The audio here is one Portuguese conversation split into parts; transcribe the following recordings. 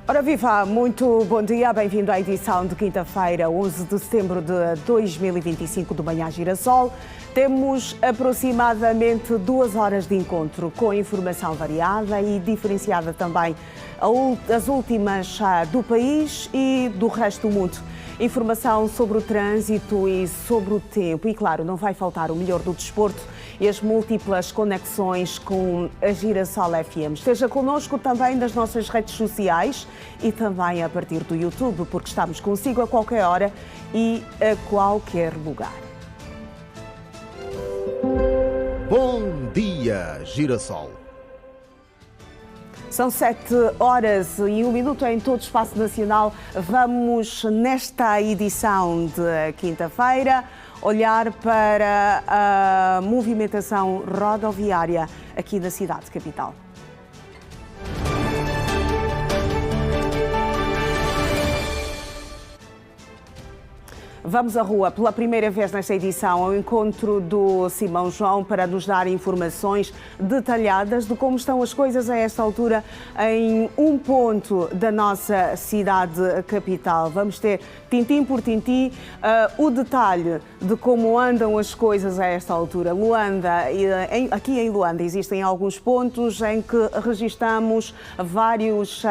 Ora viva, muito bom dia, bem-vindo à edição de quinta-feira, 11 de setembro de 2025 do Manhã Girassol. Temos aproximadamente 2 horas de encontro com informação variada e diferenciada também as últimas do país e do resto do mundo. Informação sobre o trânsito e sobre o tempo e, claro, não vai faltar o melhor do desporto e as múltiplas conexões com a Girassol FM. Esteja connosco também nas nossas redes sociais e também a partir do YouTube, porque estamos consigo a qualquer hora e a qualquer lugar. Bom dia, Girassol. São 7 horas e 1 minuto em todo o espaço nacional. Vamos, nesta edição de quinta-feira, olhar para a movimentação rodoviária aqui da cidade capital. Vamos à rua pela primeira vez nesta edição ao encontro do Simão João para nos dar informações detalhadas de como estão as coisas a esta altura em um ponto da nossa cidade capital. Vamos ter tintim por tintim o detalhe de como andam as coisas a esta altura. Luanda, aqui em Luanda existem alguns pontos em que registramos vários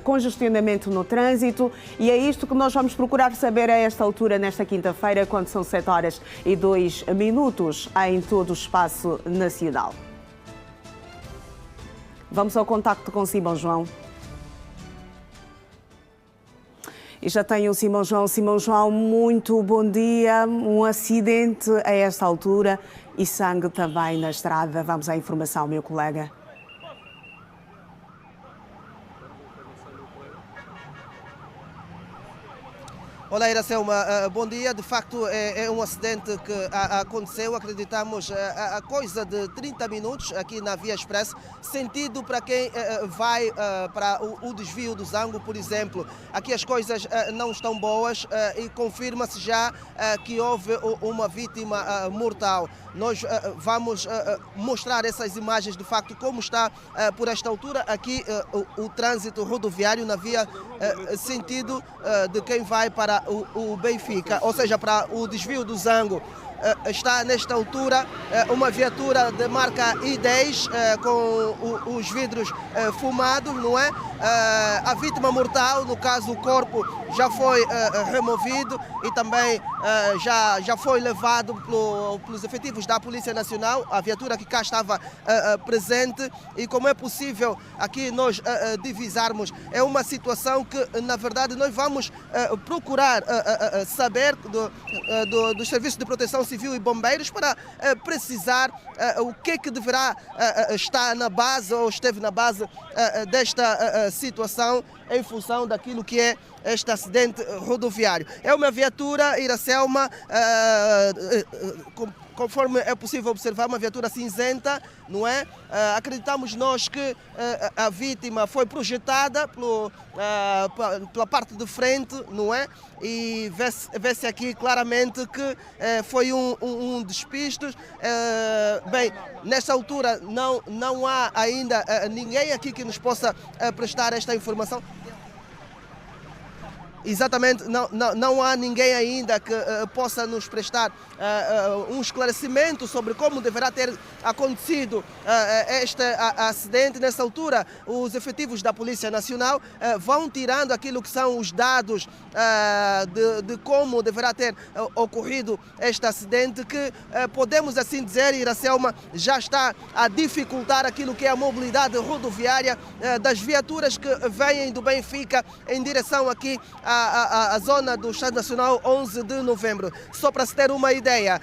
congestionamento no trânsito e é isto que nós vamos procurar saber a esta altura, nesta quinta-feira, quando são 7 horas e 2 minutos em todo o espaço nacional. Vamos ao contacto com Simão João. E já tenho o Simão João. Simão João, muito bom dia. Um acidente a esta altura e sangue também na estrada. Vamos à informação, meu colega. Olá, Iracelma, bom dia. De facto, é um acidente que aconteceu, acreditamos, a coisa de 30 minutos aqui na Via Express, sentido para quem vai para o desvio do Zango, por exemplo. Aqui as coisas não estão boas e confirma-se já que houve uma vítima mortal. Nós vamos mostrar essas imagens, de facto, como está por esta altura aqui o trânsito rodoviário na via sentido de quem vai para o Benfica, ou seja, para o desvio do Zango. Está nesta altura uma viatura de marca I10 com os vidros fumados, não é? A vítima mortal, no caso o corpo, já foi removido e também já foi levado pelos efetivos da Polícia Nacional, a viatura que cá estava presente. E como é possível aqui nós divisarmos, é uma situação que na verdade nós vamos procurar saber dos serviços de proteção civil e bombeiros para precisar o que é que deverá estar na base ou esteve na base desta situação em função daquilo que é este acidente rodoviário. É uma viatura, Iracelma, conforme é possível observar, uma viatura cinzenta, não é? Acreditamos nós que a vítima foi projetada pela parte de frente, não é? E vê-se aqui claramente que foi um despiste. Bem, nesta altura não há ainda ninguém aqui que nos possa prestar esta informação. Exatamente, não há ninguém ainda que possa nos prestar um esclarecimento sobre como deverá ter acontecido este acidente. Nessa altura, os efetivos da Polícia Nacional vão tirando aquilo que são os dados de como deverá ter ocorrido este acidente, que podemos assim dizer, Iracelma, já está a dificultar aquilo que é a mobilidade rodoviária das viaturas que vêm do Benfica em direção aqui a zona do Estado Nacional 11 de novembro. Só para se ter uma ideia,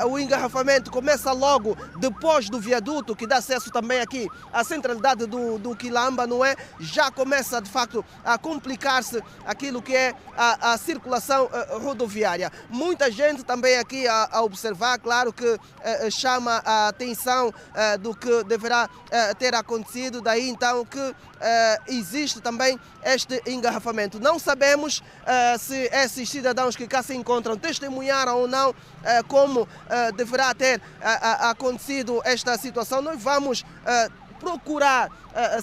o engarrafamento começa logo depois do viaduto, que dá acesso também aqui à centralidade do Quilamba, não é? Já começa, de facto, a complicar-se aquilo que é a circulação rodoviária. Muita gente também aqui a observar, claro que chama a atenção do que deverá ter acontecido, daí então que existe também este engarrafamento. Não sabemos se esses cidadãos que cá se encontram testemunharam ou não como deverá ter acontecido esta situação. Nós vamos procurar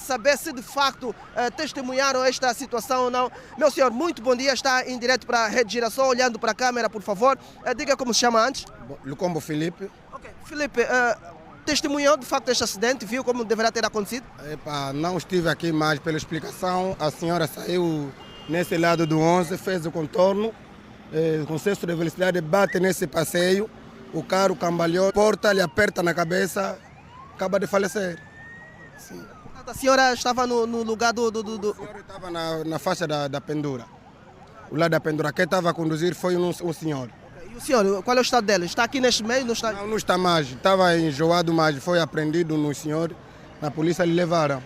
saber se de facto testemunharam esta situação ou não. Meu senhor, muito bom dia, está em direto para a Rede Girassol, olhando para a câmera, por favor. Diga como se chama antes. Lucombo Felipe. Ok, Felipe, testemunhou de facto este acidente, viu como deverá ter acontecido? Epa, não estive aqui, mas pela explicação, a senhora saiu nesse lado do 11, fez o contorno, com excesso de velocidade, bate nesse passeio, o carro cambalhou, porta lhe aperta na cabeça, acaba de falecer. Sim. A senhora estava no lugar do... A senhora estava na faixa da pendura. O lado da pendura. Quem estava a conduzir foi um senhor. E o senhor, qual é o estado dele? Está aqui neste meio? Não está? Não está mais. Estava enjoado, mas foi apreendido no senhor. Na polícia lhe levaram.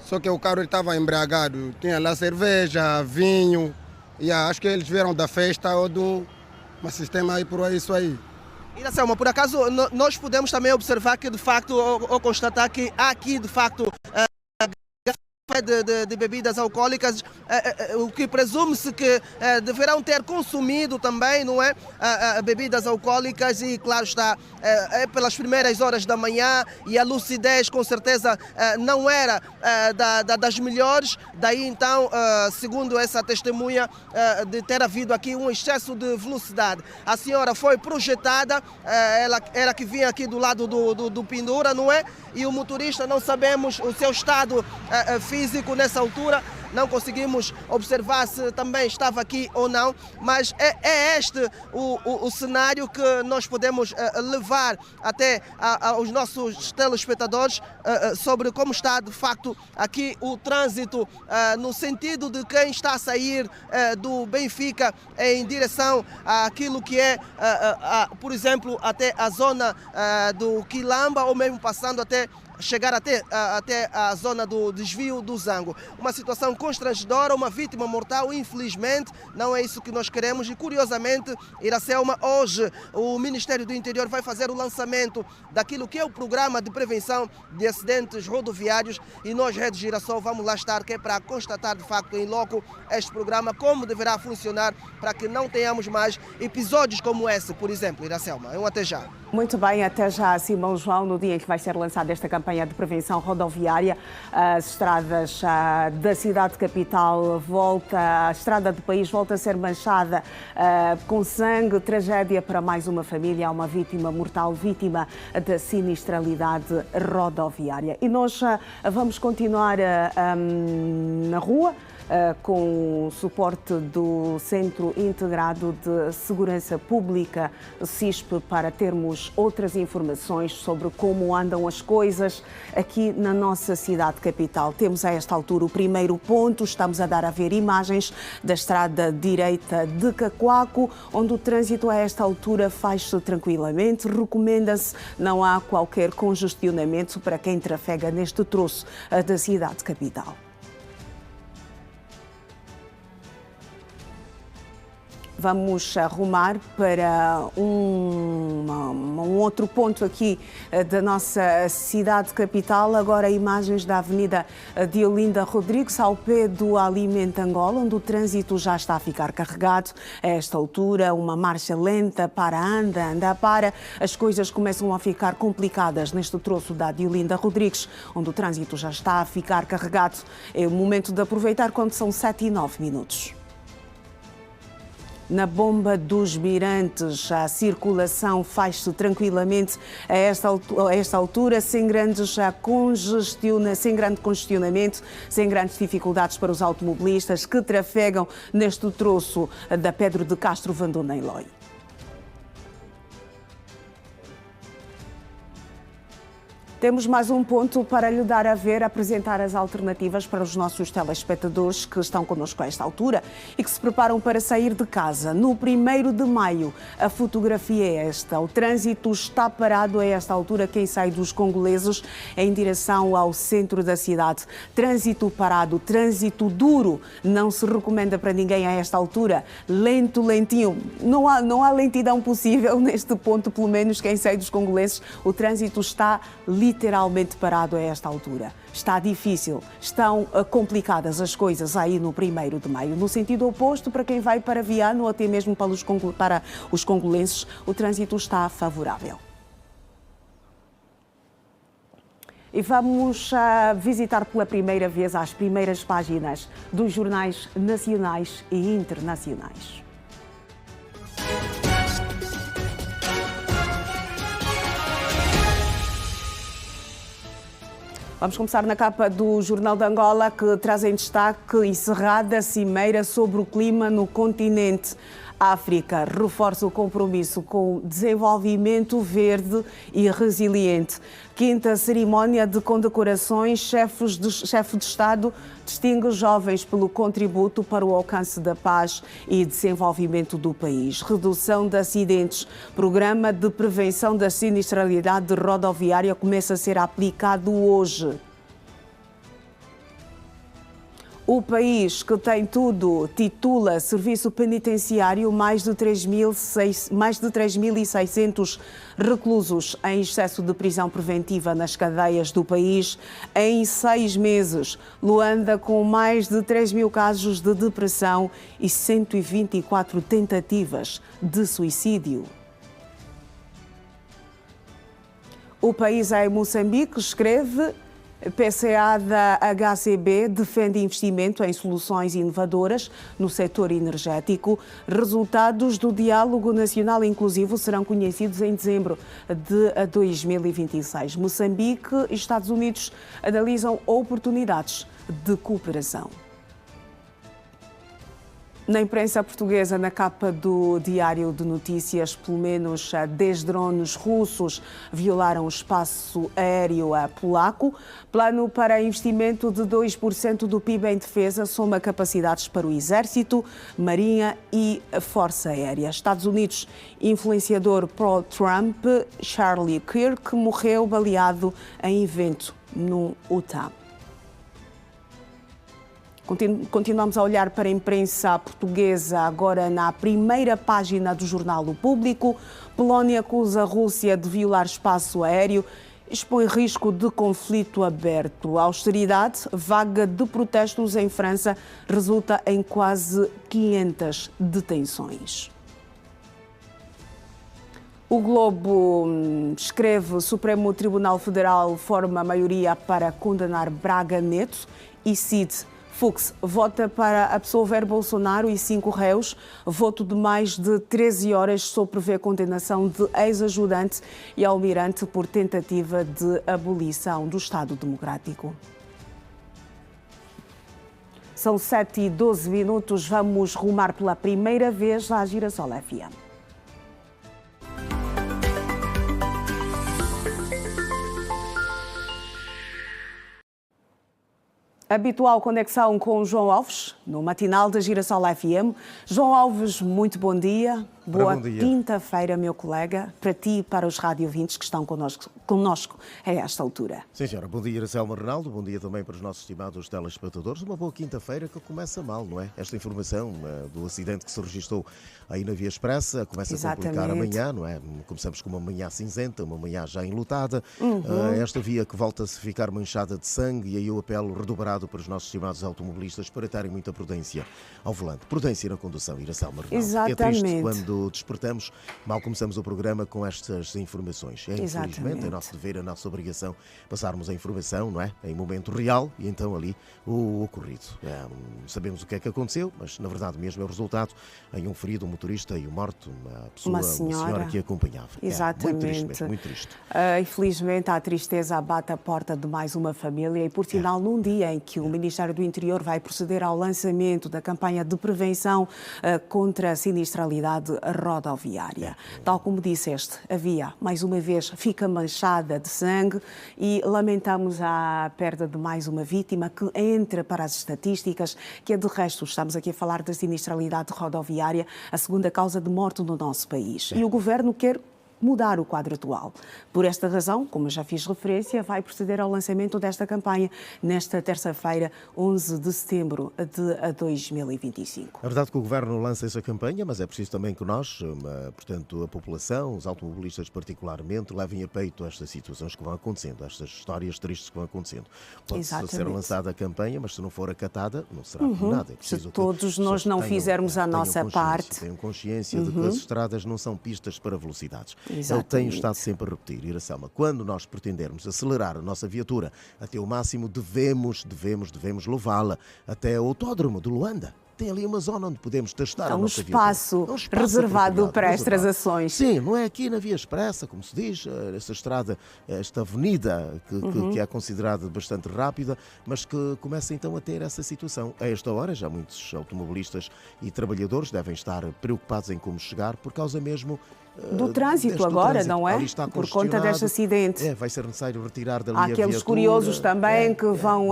Só que o carro estava embriagado. Tinha lá cerveja, vinho. E acho que eles vieram da festa ou do sistema aí por aí, isso aí. Iracelma, por acaso nós podemos também observar que de facto, ou constatar que há aqui de facto de bebidas alcoólicas, o que presume-se que deverão ter consumido também, não é? Bebidas alcoólicas e, claro está, pelas primeiras horas da manhã e a lucidez com certeza não era das melhores, daí então, segundo essa testemunha, de ter havido aqui um excesso de velocidade. A senhora foi projetada, ela era que vinha aqui do lado do Pendura, não é? E o motorista, não sabemos o seu estado físico nessa altura, não conseguimos observar se também estava aqui ou não, mas é este o cenário que nós podemos levar até aos nossos telespectadores sobre como está de facto aqui o trânsito no sentido de quem está a sair do Benfica em direção àquilo que é, por exemplo, até a zona do Quilamba ou mesmo passando até chegar até a zona do desvio do Zango. Uma situação constrangedora, uma vítima mortal, infelizmente, não é isso que nós queremos e, curiosamente, Iracelma, hoje o Ministério do Interior vai fazer o lançamento daquilo que é o programa de prevenção de acidentes rodoviários e nós, Rede Girassol, vamos lá estar, que é para constatar de facto em loco este programa, como deverá funcionar para que não tenhamos mais episódios como esse, por exemplo, Iracelma. Até já. Muito bem, até já, Simão João, no dia em que vai ser lançada esta campanha de prevenção rodoviária, as estradas da cidade capital a estrada do país volta a ser manchada com sangue, tragédia para mais uma família, há uma vítima mortal, vítima da sinistralidade rodoviária. E nós vamos continuar na rua, com o suporte do Centro Integrado de Segurança Pública, CISP, para termos outras informações sobre como andam as coisas aqui na nossa cidade capital. Temos a esta altura o primeiro ponto, estamos a dar a ver imagens da estrada direita de Cacoaco, onde o trânsito a esta altura faz-se tranquilamente, recomenda-se, não há qualquer congestionamento para quem trafega neste troço da cidade capital. Vamos arrumar para um outro ponto aqui da nossa cidade capital. Agora imagens da Avenida de Olinda Rodrigues, ao pé do Alimento Angola, onde o trânsito já está a ficar carregado. A esta altura, uma marcha lenta, anda, para. As coisas começam a ficar complicadas neste troço da Olinda Rodrigues, onde o trânsito já está a ficar carregado. É o momento de aproveitar quando são 7:09. Na Bomba dos Mirantes, a circulação faz-se tranquilamente a esta altura, sem grande congestionamento, sem grandes dificuldades para os automobilistas que trafegam neste troço da Pedro de Castro Vandoneiloy. Temos mais um ponto para lhe dar a ver, apresentar as alternativas para os nossos telespectadores que estão connosco a esta altura e que se preparam para sair de casa. No 1º de maio, a fotografia é esta. O trânsito está parado a esta altura, quem sai dos Congoleses em direção ao centro da cidade. Trânsito parado, trânsito duro, não se recomenda para ninguém a esta altura. Lento, lentinho, não há lentidão possível neste ponto, pelo menos quem sai dos Congoleses. O trânsito está literalmente parado a esta altura. Está difícil, estão complicadas as coisas aí no 1º de maio. No sentido oposto, para quem vai para Viana ou até mesmo para os congolenses, o trânsito está favorável. E vamos visitar pela primeira vez as primeiras páginas dos jornais nacionais e internacionais. Vamos começar na capa do Jornal de Angola, que traz em destaque encerrada a cimeira sobre o clima no continente. A África reforça o compromisso com desenvolvimento verde e resiliente. Quinta cerimónia de condecorações, chefe de Estado distingue os jovens pelo contributo para o alcance da paz e desenvolvimento do país. Redução de acidentes. Programa de prevenção da sinistralidade rodoviária começa a ser aplicado hoje. O país que tem tudo titula Serviço Penitenciário mais de 3.600 reclusos em excesso de prisão preventiva nas cadeias do país em 6 meses. Luanda com mais de 3.000 casos de depressão e 124 tentativas de suicídio. O país em Moçambique escreve: PCA da HCB defende investimento em soluções inovadoras no setor energético. Resultados do Diálogo Nacional Inclusivo serão conhecidos em dezembro de 2026. Moçambique e Estados Unidos analisam oportunidades de cooperação. Na imprensa portuguesa, na capa do Diário de Notícias, pelo menos 10 drones russos violaram o espaço aéreo polaco. Plano para investimento de 2% do PIB em defesa soma capacidades para o Exército, Marinha e a Força Aérea. Estados Unidos, influenciador pró-Trump, Charlie Kirk, morreu baleado em evento no Utah. Continuamos a olhar para a imprensa portuguesa, agora na primeira página do jornal O Público. Polónia acusa a Rússia de violar espaço aéreo, expõe risco de conflito aberto. A austeridade, vaga de protestos em França, resulta em quase 500 detenções. O Globo escreve: o Supremo Tribunal Federal forma maioria para condenar Braga Neto e Cid. Fux vota para absolver Bolsonaro e 5 réus. Voto de mais de 13 horas só prevê condenação de ex-ajudante e almirante por tentativa de abolição do Estado Democrático. São 7h12. Vamos rumar pela primeira vez à Girassol FM. Habitual conexão com João Alves, no matinal da Girassol FM. João Alves, muito bom dia. Boa quinta-feira, meu colega, para ti e para os radiovintes que estão connosco a esta altura. Sim, senhora. Bom dia, Iracema Ronaldo. Bom dia também para os nossos estimados telespectadores. Uma boa quinta-feira que começa mal, não é? Esta informação do acidente que se registrou aí na Via Expressa começa a complicar amanhã, não é? Começamos com uma manhã cinzenta, uma manhã já enlutada. Esta via que volta-se a ficar manchada de sangue, e aí o apelo redobrado para os nossos estimados automobilistas para terem muita prudência ao volante. Prudência na condução, Iracema Ronaldo. Exatamente. É triste quando despertamos, mal começamos o programa com estas informações. É, infelizmente, é nosso dever, a nossa obrigação passarmos a informação, não é? Em momento real, e então ali o ocorrido. Sabemos o que é que aconteceu, mas na verdade mesmo é o resultado em um ferido, um motorista e um morto, uma senhora que acompanhava. Exatamente. Muito triste. Infelizmente a tristeza bate a porta de mais uma família, e por sinal num dia em que o Ministério do Interior vai proceder ao lançamento da campanha de prevenção contra a sinistralidade rodoviária. Tal como disseste, a via, mais uma vez, fica manchada de sangue e lamentamos a perda de mais uma vítima que entra para as estatísticas, que é de resto, estamos aqui a falar da sinistralidade rodoviária, a segunda causa de morte no nosso país. E o Governo quer mudar o quadro atual. Por esta razão, como já fiz referência, vai proceder ao lançamento desta campanha nesta terça-feira, 11 de setembro de 2025. É verdade que o Governo lança essa campanha, mas é preciso também que nós, portanto, a população, os automobilistas particularmente, levem a peito estas situações que vão acontecendo, estas histórias tristes que vão acontecendo. Pode ser lançada a campanha, mas se não for acatada, não será nada. É se todos nós não fizermos a nossa parte. Tenham consciência de que as estradas não são pistas para velocidades. Ele tem estado sempre a repetir, Iracelma, quando nós pretendermos acelerar a nossa viatura até o máximo, devemos levá-la até o autódromo de Luanda. Tem ali uma zona onde podemos testar a nossa viatura. Um espaço reservado para estas ações. Sim, não é aqui na Via Expressa, como se diz, essa estrada, esta avenida que é considerada bastante rápida, mas que começa então a ter essa situação. A esta hora, já muitos automobilistas e trabalhadores devem estar preocupados em como chegar, por causa mesmo do trânsito agora, não é? Por conta deste acidente. Vai ser necessário retirar dali Há aqueles curiosos também que vão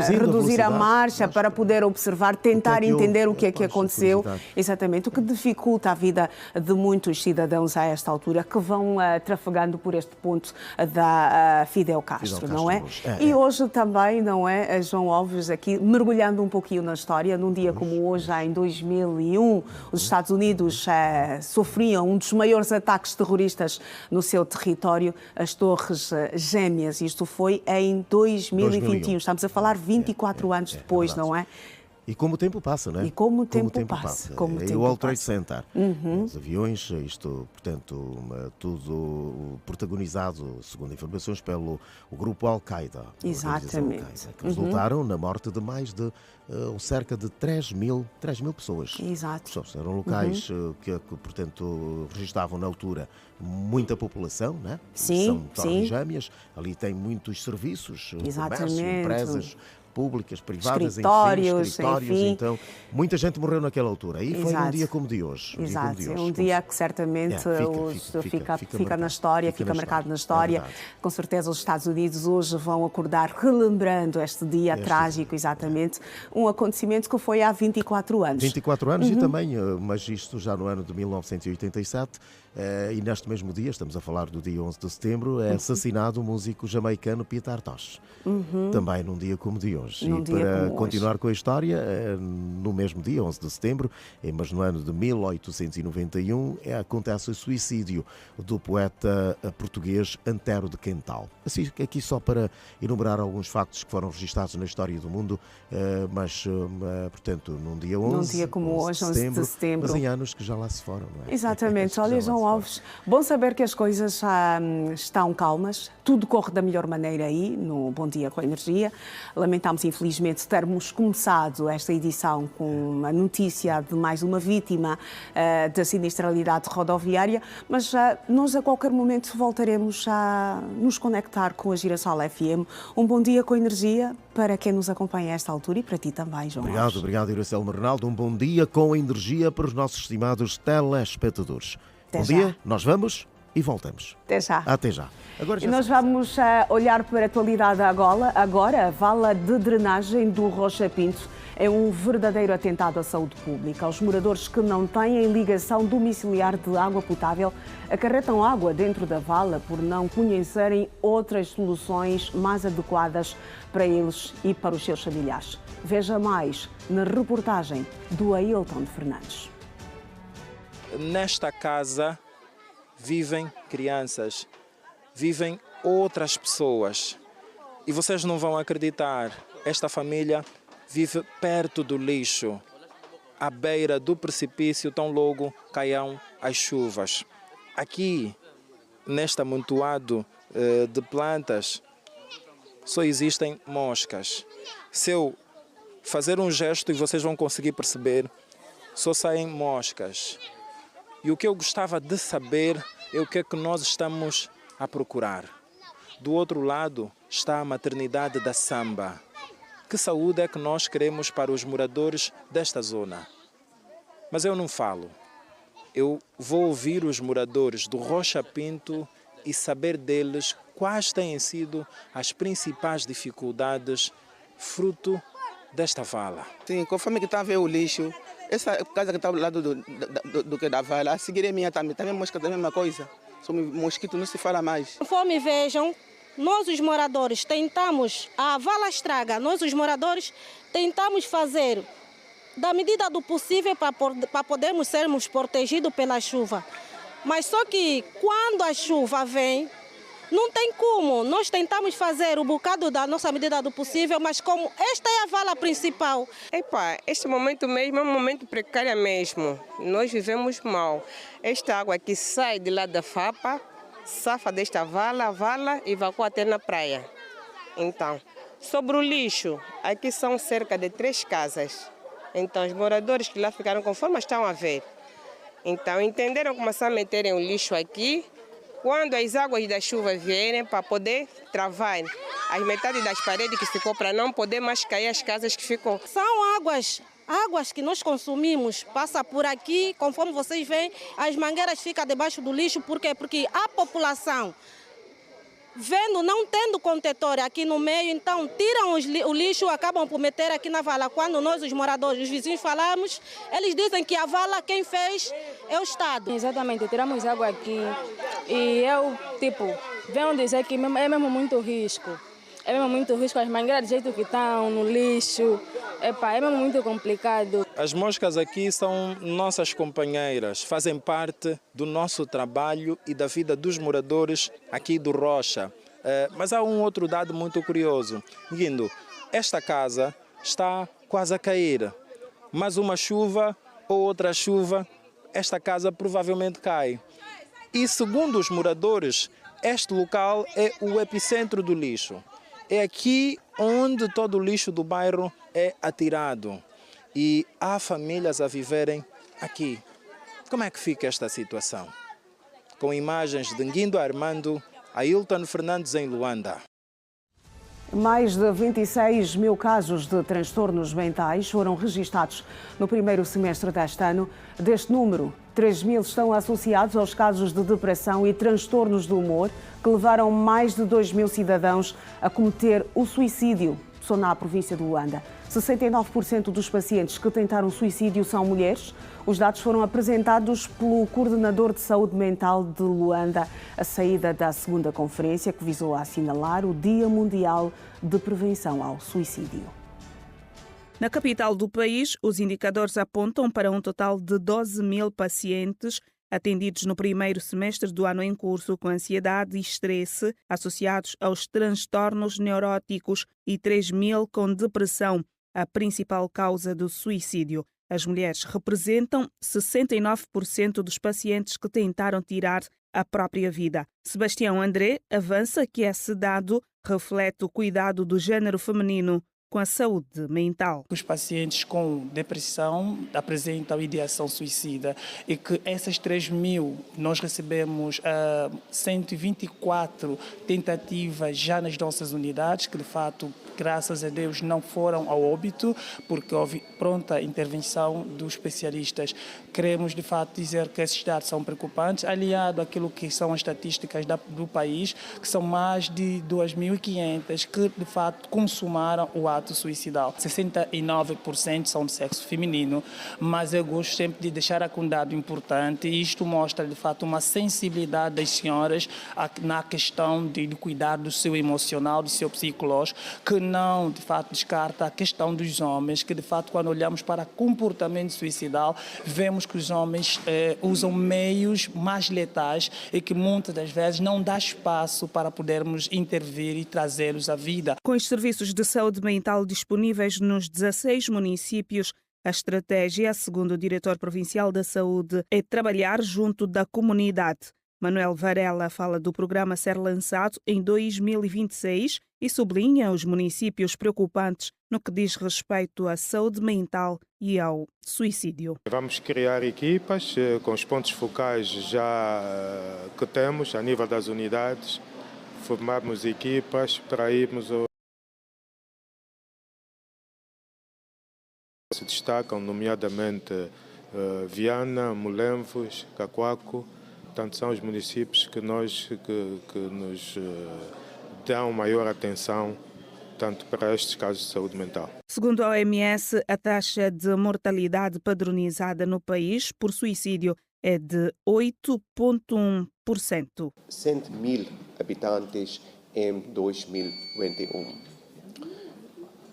reduzir a marcha para poder observar, tentar entender o que é que aconteceu. Exatamente, o que dificulta a vida de muitos cidadãos a esta altura, que vão trafegando por este ponto da Fidel Castro, não é? E hoje também, não é, João Alves, aqui mergulhando um pouquinho na história, num dia como hoje, já em 2001, os Estados Unidos sofriam um dos maiores ataques terroristas no seu território, as Torres Gêmeas. Isto foi em 2021. Estamos a falar 24 anos depois, não é? E como o tempo passa, não é? E como o tempo passa. E o World Trade Center. Os aviões, isto, portanto, tudo protagonizado, segundo informações, pelo grupo Al-Qaeda. Exatamente. Que resultaram na morte de mais de cerca de 3 mil pessoas. Exato. Eram locais que, portanto, registavam na altura muita população, né? Sim, São Torres Gêmeas, ali tem muitos serviços, comércio, empresas públicas, privadas, escritórios, enfim. Então, muita gente morreu naquela altura. E foi um dia como de hoje. Um dia que certamente fica na história, fica marcado na história. Com certeza os Estados Unidos hoje vão acordar relembrando este dia trágico, exatamente. Um acontecimento que foi há 24 anos. 24 anos e também, mas isto já no ano de 1987, e neste mesmo dia, estamos a falar do dia 11 de setembro, é assassinado o músico jamaicano Peter Tosh. Também num dia como de hoje. E para continuar com a história, no mesmo dia, 11 de setembro, mas no ano de 1891, acontece o suicídio do poeta português Antero de Quental. Assim, aqui só para enumerar alguns factos que foram registados na história do mundo, mas, portanto, num dia 11, num dia como hoje, 11 de setembro. Mas em anos que já lá se foram, não é? Exatamente. Olha, João Alves, bom saber que as coisas já estão calmas, tudo corre da melhor maneira aí, no Bom Dia com a Energia. Lamentamos, infelizmente, termos começado esta edição com a notícia de mais uma vítima da sinistralidade rodoviária, mas nós a qualquer momento voltaremos a nos conectar com a Girassol FM. Um bom dia com a energia para quem nos acompanha a esta altura e para ti também, João. Obrigado, Iracelma Ronaldo. Um bom dia com a energia para os nossos estimados telespectadores. Bom dia, nós vamos e voltamos. Até já. Até já. Agora e nós vamos olhar para a atualidade agora. A vala de drenagem do Rocha Pinto é um verdadeiro atentado à saúde pública. Os moradores que não têm ligação domiciliar de água potável acarretam água dentro da vala por não conhecerem outras soluções mais adequadas para eles e para os seus familiares. Veja mais na reportagem do Ailton Fernandes. Nesta casa vivem crianças, vivem outras pessoas. E vocês não vão acreditar, esta família vive perto do lixo, à beira do precipício, tão logo caiam as chuvas. Aqui, neste amontoado de plantas, só existem moscas. Se eu fazer um gesto e vocês vão conseguir perceber, só saem moscas. E o que eu gostava de saber é o que é que nós estamos a procurar. Do outro lado está a maternidade da Samba. Que saúde é que nós queremos para os moradores desta zona? Mas eu não falo. Eu vou ouvir os moradores do Rocha Pinto e saber deles quais têm sido as principais dificuldades fruto desta vala. Sim, conforme que está a ver o lixo, essa casa que está ao lado da vala, a seguir é minha também mosca da mesma coisa. Só mosquito não se fala mais. Conforme vejam, nós os moradores tentamos, a vala estraga, nós os moradores tentamos fazer da medida do possível para podermos sermos protegidos pela chuva. Mas só que quando a chuva vem, Não tem como. Nós tentamos fazer o bocado da nossa medida do possível, mas como esta é a vala principal. Este momento mesmo é um momento precário mesmo. Nós vivemos mal. Esta água que sai de lá da FAPA, safa desta vala e evacua até na praia. Então, sobre o lixo, aqui são cerca de 3 casas. Então, os moradores que lá ficaram conforme estão a ver. Então, entenderam começar a meterem o lixo aqui, quando as águas da chuva vierem, para poder travar as metades das paredes que ficou, para não poder mais cair as casas que ficou. São águas que nós consumimos, passa por aqui, conforme vocês veem, as mangueiras ficam debaixo do lixo. Por quê? Porque a população, vendo, não tendo contetor aqui no meio, então tiram o lixo, acabam por meter aqui na vala. Quando nós, os moradores, os vizinhos falamos, eles dizem que a vala quem fez é o Estado. Exatamente, tiramos água aqui e venho dizer que é mesmo muito risco. É mesmo muito risco, as mangueiras do jeito que estão, no lixo, é mesmo muito complicado. As moscas aqui são nossas companheiras, fazem parte do nosso trabalho e da vida dos moradores aqui do Rocha. Mas há um outro dado muito curioso. Guindo, esta casa está quase a cair. Mais uma chuva ou outra chuva, esta casa provavelmente cai. E segundo os moradores, este local é o epicentro do lixo. É aqui onde todo o lixo do bairro é atirado. E há famílias a viverem aqui. Como é que fica esta situação? Com imagens de Guindo Armando, Ailton Fernandes em Luanda. Mais de 26 mil casos de transtornos mentais foram registados no primeiro semestre deste ano. Deste número, 3 mil estão associados aos casos de depressão e transtornos do humor, que levaram mais de 2 mil cidadãos a cometer o suicídio, só na província de Luanda. 69% dos pacientes que tentaram suicídio são mulheres. Os dados foram apresentados pelo coordenador de saúde mental de Luanda, a saída da segunda conferência que visou assinalar o Dia Mundial de Prevenção ao Suicídio. Na capital do país, os indicadores apontam para um total de 12 mil pacientes atendidos no primeiro semestre do ano em curso com ansiedade e estresse associados aos transtornos neuróticos e 3 mil com depressão, a principal causa do suicídio. As mulheres representam 69% dos pacientes que tentaram tirar a própria vida. Sebastião André avança que esse dado reflete o cuidado do género feminino com a saúde mental. Os pacientes com depressão apresentam ideação suicida e que essas 3 mil nós recebemos 124 tentativas já nas nossas unidades, que de fato, graças a Deus, não foram ao óbito, porque houve pronta intervenção dos especialistas. Queremos de fato dizer que esses dados são preocupantes, aliado àquilo que são as estatísticas do país, que são mais de 2.500 que de fato consumaram o ato suicidal. 69% são de sexo feminino, mas eu gosto sempre de deixar aqui um dado importante e isto mostra de fato uma sensibilidade das senhoras na questão de cuidar do seu emocional, do seu psicológico, que não de fato descarta a questão dos homens, que de fato quando olhamos para comportamento suicidal, vemos que os homens usam meios mais letais e que muitas das vezes não dá espaço para podermos intervir e trazê-los à vida. Com os serviços de saúde mental disponíveis nos 16 municípios, a estratégia, segundo o diretor provincial da saúde, é trabalhar junto da comunidade. Manuel Varela fala do programa ser lançado em 2026 e sublinha os municípios preocupantes no que diz respeito à saúde mental e ao suicídio. Vamos criar equipas com os pontos focais já que temos a nível das unidades, formarmos equipas para irmos se destacam, nomeadamente Viana, Molenvos, Cacoaco. Portanto, são os municípios que nos dão maior atenção tanto para estes casos de saúde mental. Segundo a OMS, a taxa de mortalidade padronizada no país por suicídio é de 8,1%. 100 mil habitantes em 2021.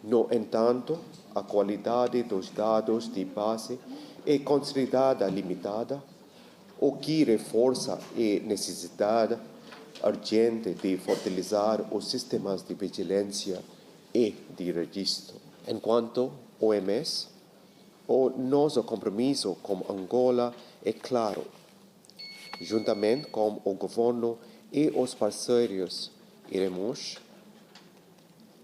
No entanto, a qualidade dos dados de base é considerada limitada, o que reforça a necessidade urgente de fortalecer os sistemas de vigilância e de registro. Enquanto OMS, o nosso compromisso com Angola é claro. Juntamente com o governo e os parceiros, iremos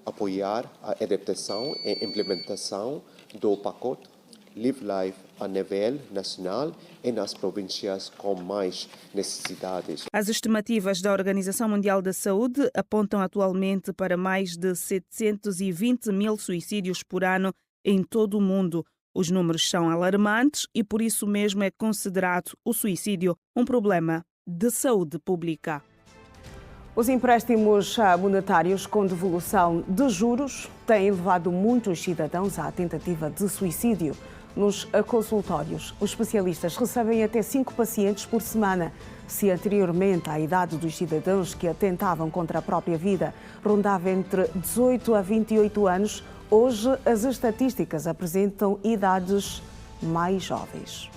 apoiar a adaptação e implementação do pacote Live Life a nível nacional e nas províncias com mais necessidades. As estimativas da Organização Mundial da Saúde apontam atualmente para mais de 720 mil suicídios por ano em todo o mundo. Os números são alarmantes e por isso mesmo é considerado o suicídio um problema de saúde pública. Os empréstimos monetários com devolução de juros têm levado muitos cidadãos à tentativa de suicídio. Nos consultórios, os especialistas recebem até 5 pacientes por semana. Se anteriormente a idade dos cidadãos que atentavam contra a própria vida rondava entre 18 a 28 anos, hoje as estatísticas apresentam idades mais jovens.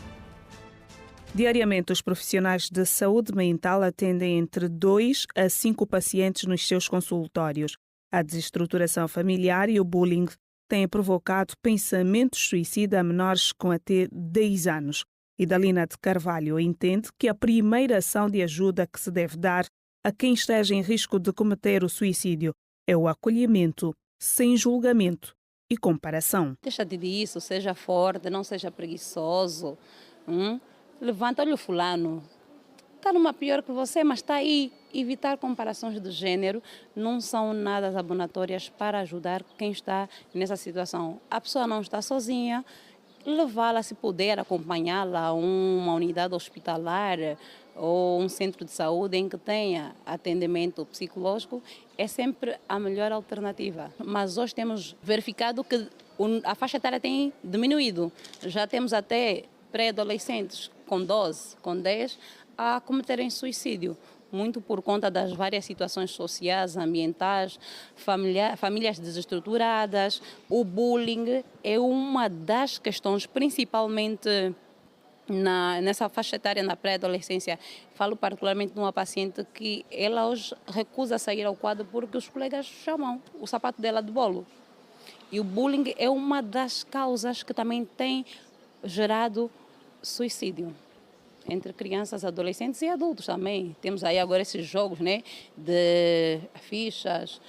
Diariamente, os profissionais de saúde mental atendem entre 2 a 5 pacientes nos seus consultórios. A desestruturação familiar e o bullying têm provocado pensamentos suicida a menores com até 10 anos. Idalina de Carvalho entende que a primeira ação de ajuda que se deve dar a quem esteja em risco de cometer o suicídio é o acolhimento, sem julgamento e comparação. Deixa de isso, seja forte, não seja preguiçoso. Levanta, olha o fulano, está numa pior que você, mas está aí. Evitar comparações de género não são nada abonatórias para ajudar quem está nessa situação. A pessoa não está sozinha, levá-la, se puder, acompanhá-la a uma unidade hospitalar ou um centro de saúde em que tenha atendimento psicológico é sempre a melhor alternativa. Mas hoje temos verificado que a faixa etária tem diminuído. Já temos até pré-adolescentes com 12, com 10 a cometerem suicídio, muito por conta das várias situações sociais, ambientais, famílias desestruturadas. O bullying é uma das questões, principalmente nessa faixa etária, na pré-adolescência. Falo particularmente de uma paciente que ela hoje recusa sair ao quadro porque os colegas chamam o sapato dela de bolo. E o bullying é uma das causas que também tem gerado suicídio entre crianças, adolescentes e adultos também. Temos aí agora esses jogos, de fichas,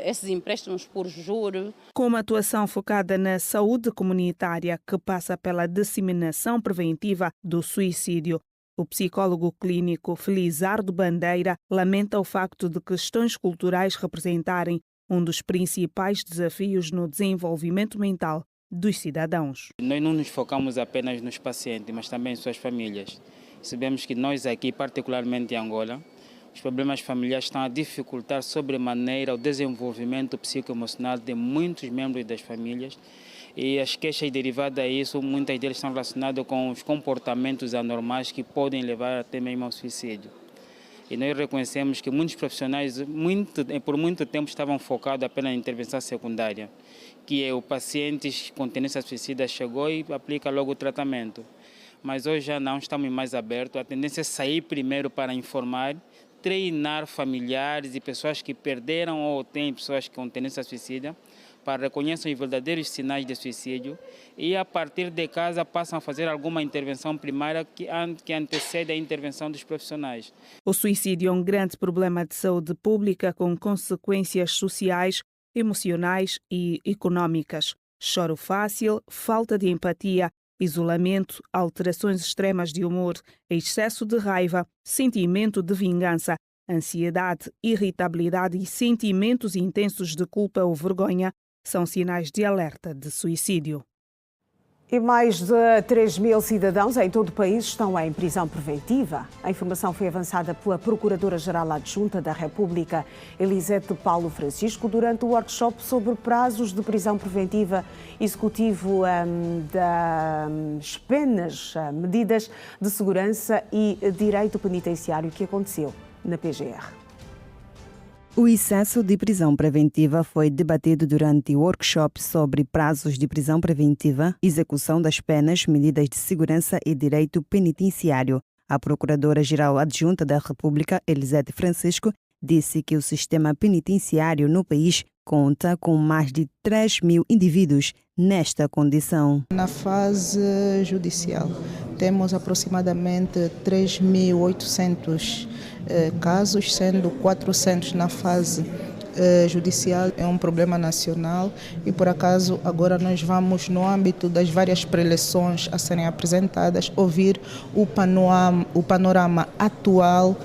esses empréstimos por juros. Com uma atuação focada na saúde comunitária que passa pela disseminação preventiva do suicídio, o psicólogo clínico Felizardo Bandeira lamenta o facto de questões culturais representarem um dos principais desafios no desenvolvimento mental dos cidadãos. Nós não nos focamos apenas nos pacientes, mas também em suas famílias. Sabemos que nós aqui, particularmente em Angola, os problemas familiares estão a dificultar sobremaneira o desenvolvimento psicoemocional de muitos membros das famílias e as queixas derivadas a isso, muitas delas estão relacionadas com os comportamentos anormais que podem levar até mesmo ao suicídio. E nós reconhecemos que muitos profissionais, por muito tempo, estavam focados apenas na intervenção secundária, que é o paciente com tendência suicida chegou e aplica logo o tratamento. Mas hoje já não, estamos mais abertos. A tendência é sair primeiro para informar, treinar familiares e pessoas que perderam ou têm pessoas com tendência suicida, para reconhecer os verdadeiros sinais de suicídio e, a partir de casa, passam a fazer alguma intervenção primária que antecede a intervenção dos profissionais. O suicídio é um grande problema de saúde pública com consequências sociais, emocionais e econômicas. Choro fácil, falta de empatia, isolamento, alterações extremas de humor, excesso de raiva, sentimento de vingança, ansiedade, irritabilidade e sentimentos intensos de culpa ou vergonha são sinais de alerta de suicídio. E mais de 3 mil cidadãos em todo o país estão em prisão preventiva. A informação foi avançada pela Procuradora-Geral Adjunta da República, Elisete Paulo Francisco, durante o workshop sobre prazos de prisão preventiva executivo das penas, medidas de segurança e direito penitenciário que aconteceu na PGR. O excesso de prisão preventiva foi debatido durante o workshop sobre prazos de prisão preventiva, execução das penas, medidas de segurança e direito penitenciário. A Procuradora-Geral Adjunta da República, Elisete Francisco, disse que o sistema penitenciário no país conta com mais de 3.000 indivíduos nesta condição. Na fase judicial, temos aproximadamente 3.800 casos, sendo 400 na fase judicial. É um problema nacional e, por acaso, agora nós vamos, no âmbito das várias preleções a serem apresentadas, ouvir o panorama atual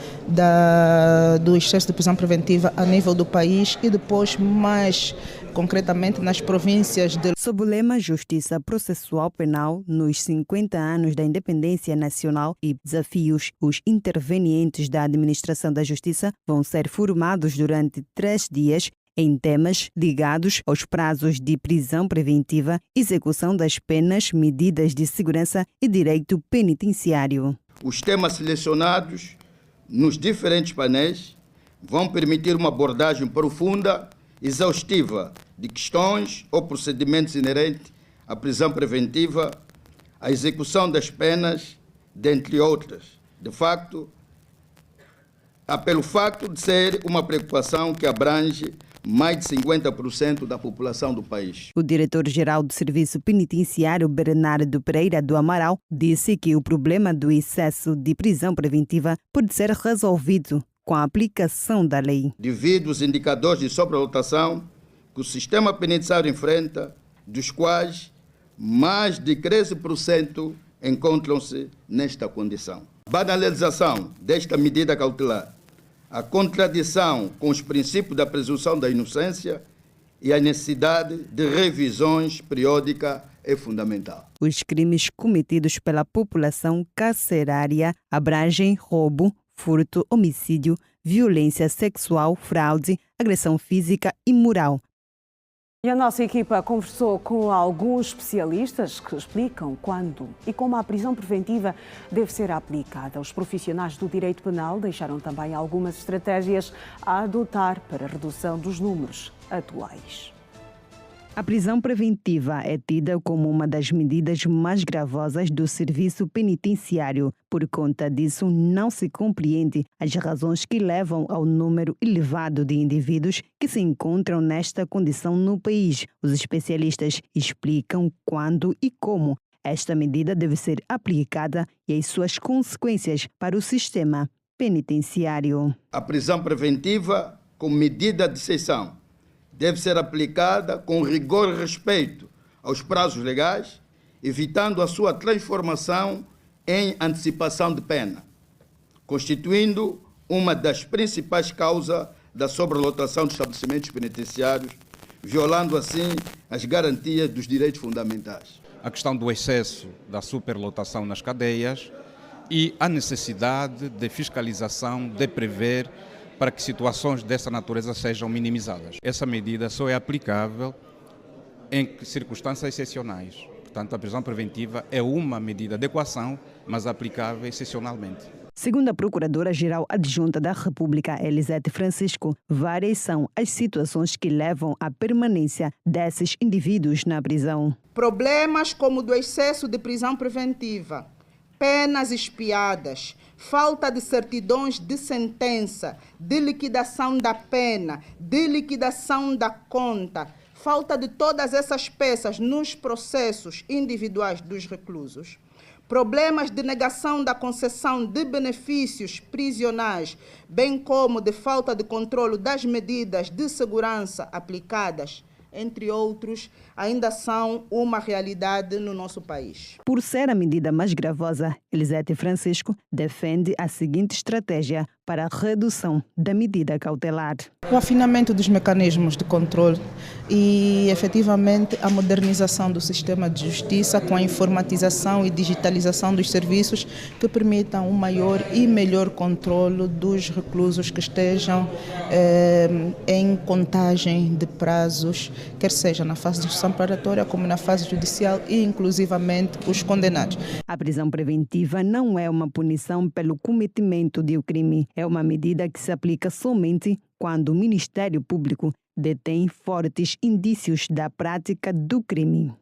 do excesso de prisão preventiva a nível do país e depois, mais concretamente, nas províncias de... Sob o lema Justiça Processual Penal nos 50 anos da independência nacional e desafios, os intervenientes da administração da Justiça vão ser formados durante 3 dias em temas ligados aos prazos de prisão preventiva, execução das penas, medidas de segurança e direito penitenciário. Os temas selecionados nos diferentes painéis vão permitir uma abordagem profunda, exaustiva de questões ou procedimentos inerentes à prisão preventiva, à execução das penas, dentre outras. De facto, pelo facto de ser uma preocupação que abrange mais de 50% da população do país. O diretor-geral do Serviço Penitenciário, Bernardo Pereira do Amaral, disse que o problema do excesso de prisão preventiva pode ser resolvido com a aplicação da lei. Devido aos indicadores de sobrelotação que o sistema penitenciário enfrenta, dos quais mais de 13% encontram-se nesta condição. A banalização desta medida cautelar, a contradição com os princípios da presunção da inocência e a necessidade de revisões periódicas é fundamental. Os crimes cometidos pela população carcerária abrangem roubo, furto, homicídio, violência sexual, fraude, agressão física e moral. E a nossa equipa conversou com alguns especialistas que explicam quando e como a prisão preventiva deve ser aplicada. Os profissionais do direito penal deixaram também algumas estratégias a adotar para a redução dos números atuais. A prisão preventiva é tida como uma das medidas mais gravosas do serviço penitenciário. Por conta disso, não se compreende as razões que levam ao número elevado de indivíduos que se encontram nesta condição no país. Os especialistas explicam quando e como esta medida deve ser aplicada e as suas consequências para o sistema penitenciário. A prisão preventiva, como medida de exceção, deve ser aplicada com rigor e respeito aos prazos legais, evitando a sua transformação em antecipação de pena, constituindo uma das principais causas da sobrelotação dos estabelecimentos penitenciários, violando assim as garantias dos direitos fundamentais. A questão do excesso da superlotação nas cadeias e a necessidade de fiscalização, de prever para que situações dessa natureza sejam minimizadas. Essa medida só é aplicável em circunstâncias excepcionais. Portanto, a prisão preventiva é uma medida de equação, mas aplicável excepcionalmente. Segundo a Procuradora-Geral Adjunta da República, Elisete Francisco, várias são as situações que levam à permanência desses indivíduos na prisão. Problemas como o do excesso de prisão preventiva, penas expiadas, falta de certidões de sentença, de liquidação da pena, de liquidação da conta, falta de todas essas peças nos processos individuais dos reclusos, problemas de negação da concessão de benefícios prisionais, bem como de falta de controle das medidas de segurança aplicadas, entre outros, ainda são uma realidade no nosso país. Por ser a medida mais gravosa, Elisete Francisco defende a seguinte estratégia para a redução da medida cautelar. O afinamento dos mecanismos de controle e, efetivamente, a modernização do sistema de justiça com a informatização e digitalização dos serviços que permitam um maior e melhor controle dos reclusos que estejam em contagem de prazos, quer seja na fase de execução preparatória como na fase judicial e, inclusivamente, os condenados. A prisão preventiva não é uma punição pelo cometimento de um crime. É uma medida que se aplica somente quando o Ministério Público detém fortes indícios da prática do crime.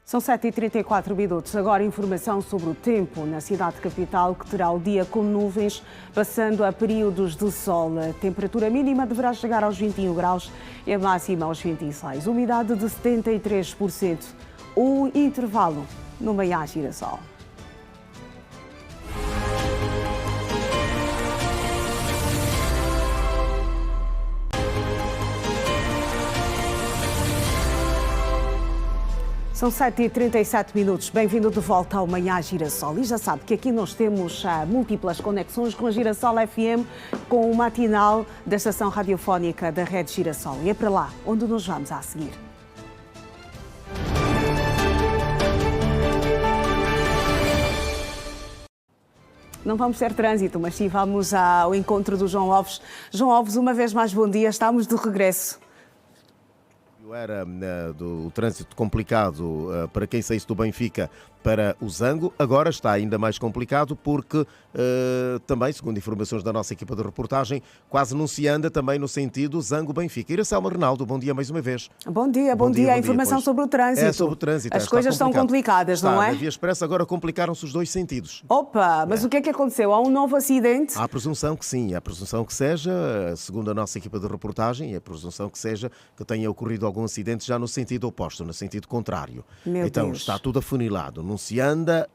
São 7h34 minutos. Agora informação sobre o tempo na cidade capital, que terá o dia com nuvens, passando a períodos de sol. A temperatura mínima deverá chegar aos 21 graus e a máxima aos 26. Umidade de 73%. O intervalo no Manhã Girassol. São 7h37 minutos. Bem-vindo de volta ao Manhã Girassol. E já sabe que aqui nós temos múltiplas conexões com a Girassol FM, com o matinal da estação radiofónica da Rede Girassol. E é para lá onde nos vamos a seguir. Não vamos ter trânsito, mas sim vamos ao encontro do João Alves. João Alves, uma vez mais, bom dia. Estamos de regresso. Era do trânsito complicado para quem saísse do Benfica para o Zango. Agora está ainda mais complicado porque também, segundo informações da nossa equipa de reportagem, quase não se anda também no sentido Zango-Benfica. Iracelma Renaldo, bom dia mais uma vez. Bom dia. A informação sobre o trânsito. É sobre o trânsito. As coisas estão complicadas, não é? Na Via Expressa agora complicaram-se os dois sentidos. Opa, mas o que é que aconteceu? Há um novo acidente? Há a presunção que sim, há a presunção que seja, segundo a nossa equipa de reportagem, a presunção que seja que tenha ocorrido algum acidente já no sentido oposto, no sentido contrário. Então está tudo afunilado, não se anda,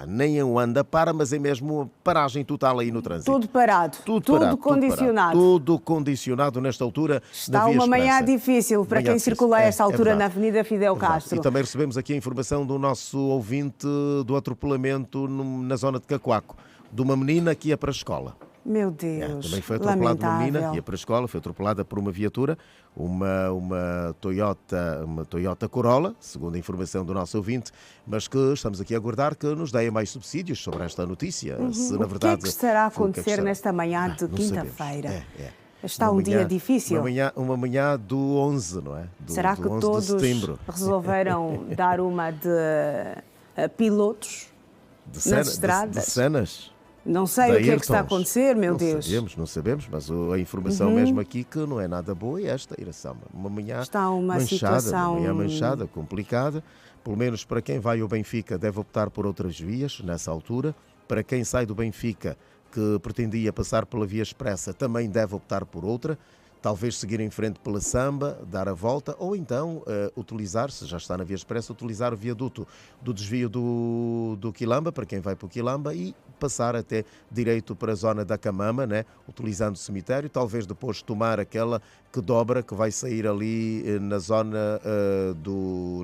nem um anda para, mas é mesmo paragem total aí no trânsito. Tudo parado, tudo condicionado. Tudo condicionado nesta altura. Está uma manhã difícil para quem circula a esta altura na Avenida Fidel Castro. E também recebemos aqui a informação do nosso ouvinte do atropelamento na zona de Cacoaco, de uma menina que ia para a escola. Meu Deus, também foi atropelada uma menina, ia para a escola, foi atropelada por uma viatura, uma Toyota Corolla, segundo a informação do nosso ouvinte, mas que estamos aqui a aguardar que nos deem mais subsídios sobre esta notícia. Se, na verdade, o que é que estará a acontecer nesta manhã de quinta-feira? Está um dia difícil. Uma manhã do 11, não é? Será que todos resolveram dar uma de pilotos nas estradas? De cenas? Não sei o que é que está a acontecer, meu Deus. Não sabemos, mas a informação mesmo aqui que não é nada boa é esta, Iracelma. Uma manhã manchada, complicada. Pelo menos para quem vai ao Benfica deve optar por outras vias nessa altura. Para quem sai do Benfica que pretendia passar pela Via Expressa também deve optar por outra. Talvez seguir em frente pela Samba, dar a volta, ou então utilizar, se já está na Via Expressa, utilizar o viaduto do desvio do Quilamba, para quem vai para o Quilamba, e passar até direito para a zona da Camama, né? Utilizando o cemitério, talvez depois tomar aquela que dobra, que vai sair ali na zona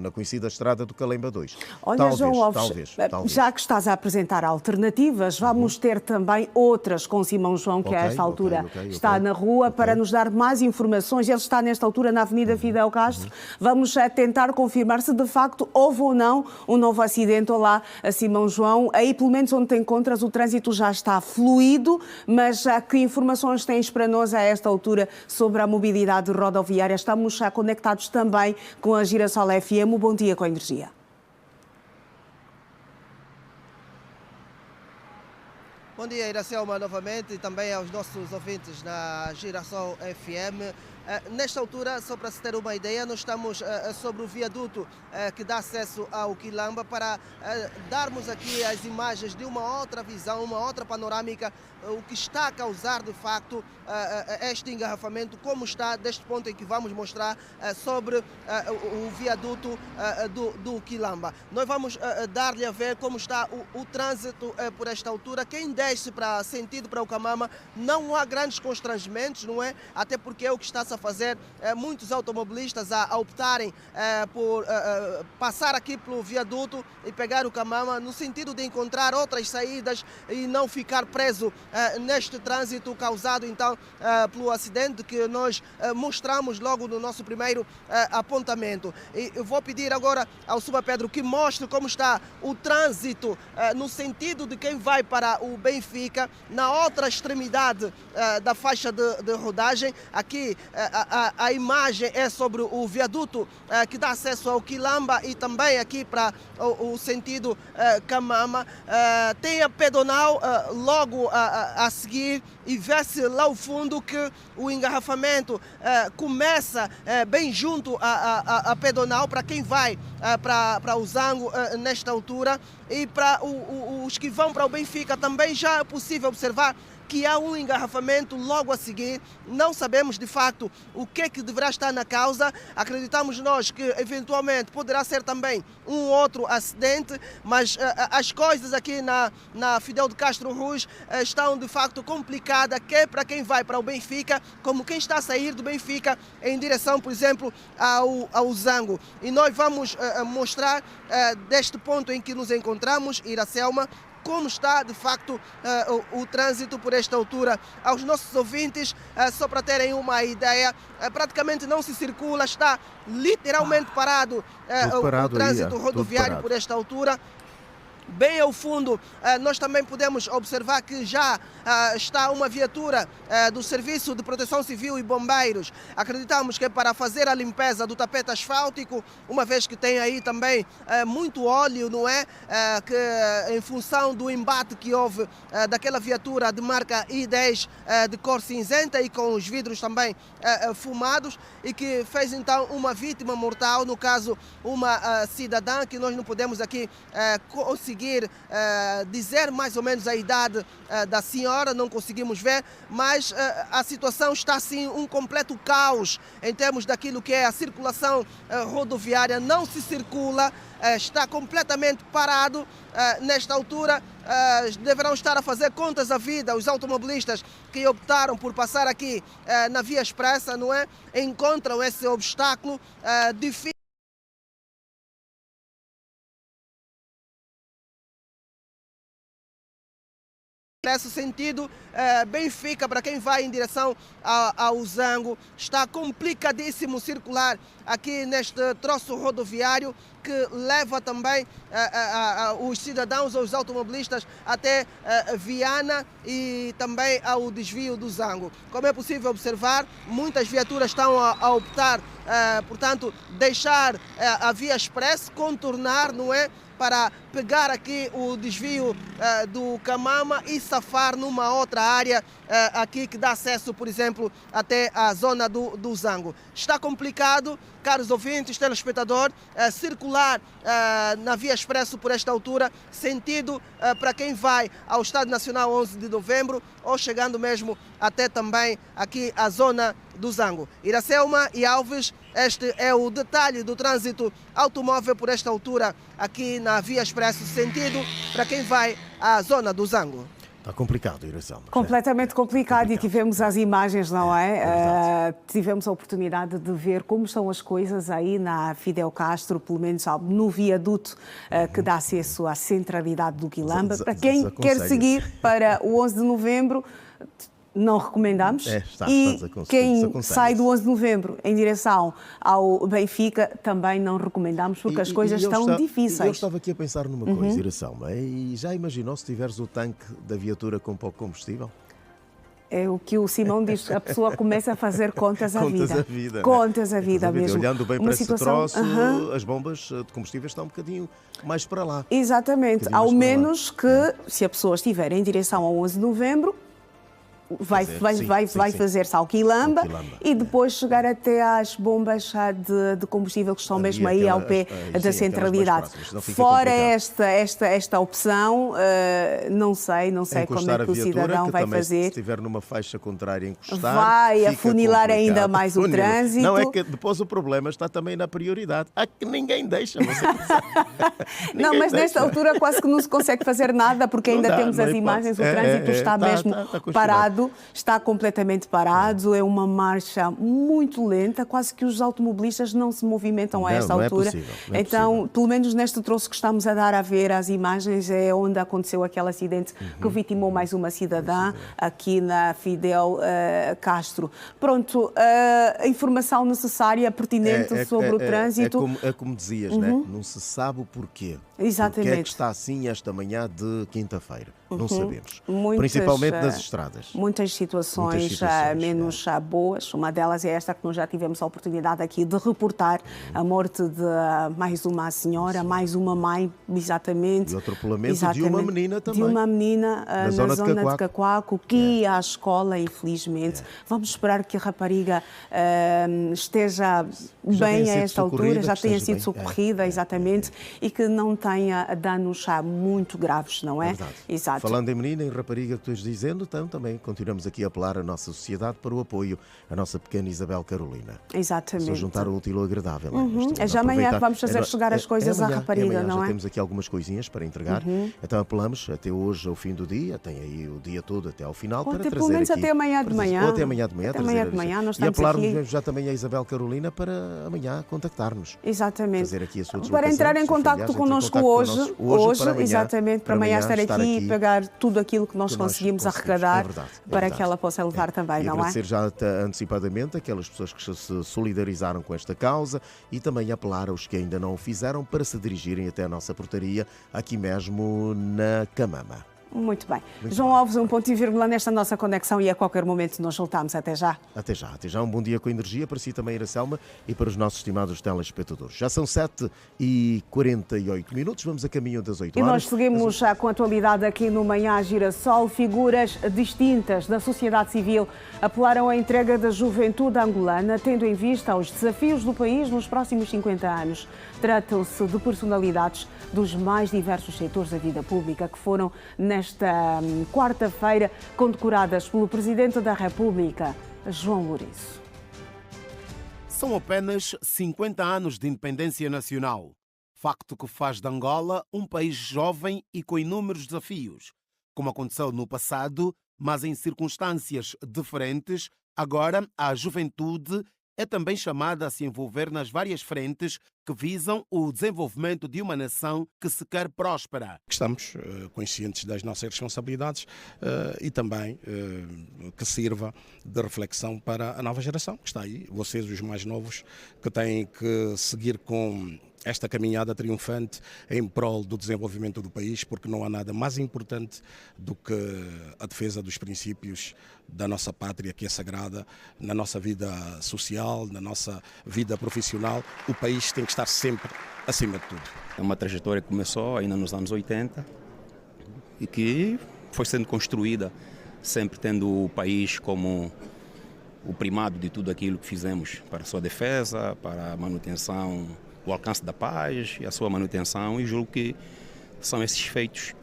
na conhecida estrada do Calemba 2. Olha, João Alves, já que estás a apresentar alternativas, vamos ter também outras com Simão João, que a esta altura está na rua, para nos dar mais informações. Ele está nesta altura na Avenida Fidel Castro. Vamos tentar confirmar se de facto houve ou não um novo acidente. Olá, a Simão João. Aí, pelo menos onde te encontras, o trânsito já está fluido, mas que informações tens para nós a esta altura sobre a mobilidade rodoviária? Estamos já conectados também com a Girassol FM. Bom dia com a energia. Bom dia, Iracelma, novamente, e também aos nossos ouvintes na Girassol FM. Nesta altura, só para se ter uma ideia, nós estamos sobre o viaduto que dá acesso ao Quilamba, para darmos aqui as imagens de uma outra visão, uma outra panorâmica, o que está a causar de facto este engarrafamento, como está deste ponto em que vamos mostrar sobre o viaduto do Quilamba. Nós vamos dar-lhe a ver como está o trânsito por esta altura. Quem desce para sentido para o Camama, não há grandes constrangimentos, não é? Até porque é o que está-se a fazer, muitos automobilistas a optarem por passar aqui pelo viaduto e pegar o Camama, no sentido de encontrar outras saídas e não ficar preso neste trânsito causado então pelo acidente que nós mostramos logo no nosso primeiro apontamento. E eu vou pedir agora ao Suba Pedro que mostre como está o trânsito no sentido de quem vai para o Benfica, na outra extremidade da faixa de rodagem. Aqui a imagem é sobre o viaduto que dá acesso ao Quilamba e também aqui para o sentido Camama. Tem a pedonal logo a seguir e vê-se lá ao fundo que o engarrafamento começa bem junto à pedonal para quem vai para o Zango nesta altura, e para os que vão para o Benfica também já é possível observar que há um engarrafamento logo a seguir. Não sabemos de facto o que é que deverá estar na causa. Acreditamos nós que eventualmente poderá ser também um outro acidente, mas as coisas aqui na Fidel de Castro Ruz estão de facto complicadas, quer para quem vai para o Benfica, como quem está a sair do Benfica em direção, por exemplo, ao Zango. E nós vamos mostrar deste ponto em que nos encontramos, Iracelma, como está de facto o trânsito por esta altura. Aos nossos ouvintes, só para terem uma ideia, praticamente não se circula, está literalmente parado o trânsito rodoviário por esta altura. Bem ao fundo, nós também podemos observar que já está uma viatura do Serviço de Proteção Civil e Bombeiros. Acreditamos que é para fazer a limpeza do tapete asfáltico, uma vez que tem aí também muito óleo, não é? Que em função do embate que houve daquela viatura de marca I10 de cor cinzenta e com os vidros também fumados, e que fez então uma vítima mortal, no caso uma cidadã, que nós não podemos aqui conseguir dizer mais ou menos a idade da senhora, não conseguimos ver, mas a situação está assim um completo caos em termos daquilo que é a circulação rodoviária. Não se circula, está completamente parado. Nesta altura deverão estar a fazer contas à vida os automobilistas que optaram por passar aqui na via expressa, não é? Encontram esse obstáculo difícil. Nesse sentido, Benfica, para quem vai em direção ao Zango, está complicadíssimo circular aqui neste troço rodoviário que leva também os cidadãos ou os automobilistas até Viana e também ao desvio do Zango. Como é possível observar, muitas viaturas estão a optar, portanto, deixar a via expressa, contornar, não é? Para pegar aqui o desvio do Camama e safar numa outra área aqui que dá acesso, por exemplo, até a zona do Zango. Está complicado, caros ouvintes, telespectador, circular na via expresso por esta altura, sentido para quem vai ao Estádio Nacional 11 de Novembro ou chegando mesmo até também aqui à zona do Zango. Iracelma e Alves, este é o detalhe do trânsito automóvel por esta altura aqui na via expresso, sentido para quem vai à zona do Zango. Está complicado, Iracelma. Completamente complicado e tivemos as imagens, não é? Tivemos a oportunidade de ver como estão as coisas aí na Fidel Castro, pelo menos no viaduto que dá acesso à centralidade do Quilamba. Para quem quer seguir para o 11 de novembro, não recomendamos. E quem sai do 11 de novembro em direção ao Benfica também não recomendamos, porque as coisas estão difíceis. Eu estava aqui a pensar numa coisa, Iracelma, e já imaginou se tiveres o tanque da viatura com pouco combustível? É o que o Simão diz, a pessoa começa a fazer contas à vida. Contas à vida mesmo. Olhando bem para esse troço, as bombas de combustível estão um bocadinho mais para lá. Exatamente, ao menos que, se a pessoa estiver em direção ao 11 de novembro, vai fazer-se ao Quilamba e depois chegar até às bombas de combustível que estão mesmo aí ao pé da centralidade. Fora esta opção, não sei como é que o cidadão vai fazer. Se estiver numa faixa contrária encostar, vai afunilar ainda mais o trânsito. Não, é que depois o problema está também na prioridade. Que ninguém deixa. Não, mas nesta altura quase que não se consegue fazer nada, porque ainda temos as imagens, o trânsito está mesmo parado. Está completamente parado, é uma marcha muito lenta, quase que os automobilistas não se movimentam a esta altura. Então, pelo menos neste troço que estamos a dar a ver as imagens, é onde aconteceu aquele acidente que vitimou mais uma cidadã aqui na Fidel Castro. Pronto, a informação necessária, pertinente sobre o trânsito. É como dizias, né? Não se sabe o porquê. Exatamente. Porque é que está assim esta manhã de quinta-feira. não sabemos. Principalmente nas estradas. Muitas situações menos boas. Uma delas é esta que nós já tivemos a oportunidade aqui de reportar, a morte de mais uma senhora, mais uma mãe, exatamente. E o atropelamento de uma menina também. De uma menina na zona de Cacoaco, que ia à escola, infelizmente. Vamos esperar que a rapariga esteja bem a esta altura, já tenha sido socorrida, exatamente, e que não tenha danos muito graves, não é? Exato. Falando em menina, em rapariga que tu és dizendo, então também continuamos aqui a apelar à nossa sociedade para o apoio à nossa pequena Isabel Carolina. Exatamente. Só juntar o útil ao agradável. É já amanhã que vamos fazer chegar as coisas à rapariga, não é? Já temos aqui algumas coisinhas para entregar, então apelamos até hoje ao fim do dia, tem aí o dia todo até ao final para trazer pelo menos aqui, até amanhã de manhã. Ou até amanhã de manhã. Até amanhã de manhã, nós e estamos apelarmos aqui. já também a Isabel Carolina para amanhã contactar-nos. Exatamente. Fazer aqui a sua para entrar em contacto connosco hoje exatamente, para amanhã estar aqui e pegar tudo aquilo que nós conseguimos arrecadar para que ela possa levar também, não é? Agradecer já antecipadamente aquelas pessoas que se solidarizaram com esta causa e também apelar aos que ainda não o fizeram para se dirigirem até a nossa portaria aqui mesmo na Camama. Muito bem. João Alves, um ponto e vírgula nesta nossa conexão e a qualquer momento nos voltamos. Até já. Até já. Um bom dia com energia para si também, Iracelma, e para os nossos estimados telespectadores. Já são 7h48. Vamos a caminho das 8 horas. E nós seguimos já com a atualidade aqui no Manhã Girassol. Figuras distintas da sociedade civil apelaram à entrega da juventude angolana, tendo em vista os desafios do país nos próximos 50 anos. Tratam-se de personalidades dos mais diversos setores da vida pública que foram, nesta quarta-feira, condecoradas pelo Presidente da República, João Lourenço. São apenas 50 anos de independência nacional, facto que faz de Angola um país jovem e com inúmeros desafios. Como aconteceu no passado, mas em circunstâncias diferentes, agora a juventude é também chamada a se envolver nas várias frentes que visam o desenvolvimento de uma nação que se quer próspera. Estamos conscientes das nossas responsabilidades e também que sirva de reflexão para a nova geração que está aí, vocês os mais novos, que têm que seguir com esta caminhada triunfante em prol do desenvolvimento do país, porque não há nada mais importante do que a defesa dos princípios da nossa pátria, que é sagrada, na nossa vida social, na nossa vida profissional. O país tem que estar sempre acima de tudo. É uma trajetória que começou ainda nos anos 80 e que foi sendo construída, sempre tendo o país como o primado de tudo aquilo que fizemos para a sua defesa, para a manutenção, o alcance da paz e a sua manutenção, e julgo que são esses feitos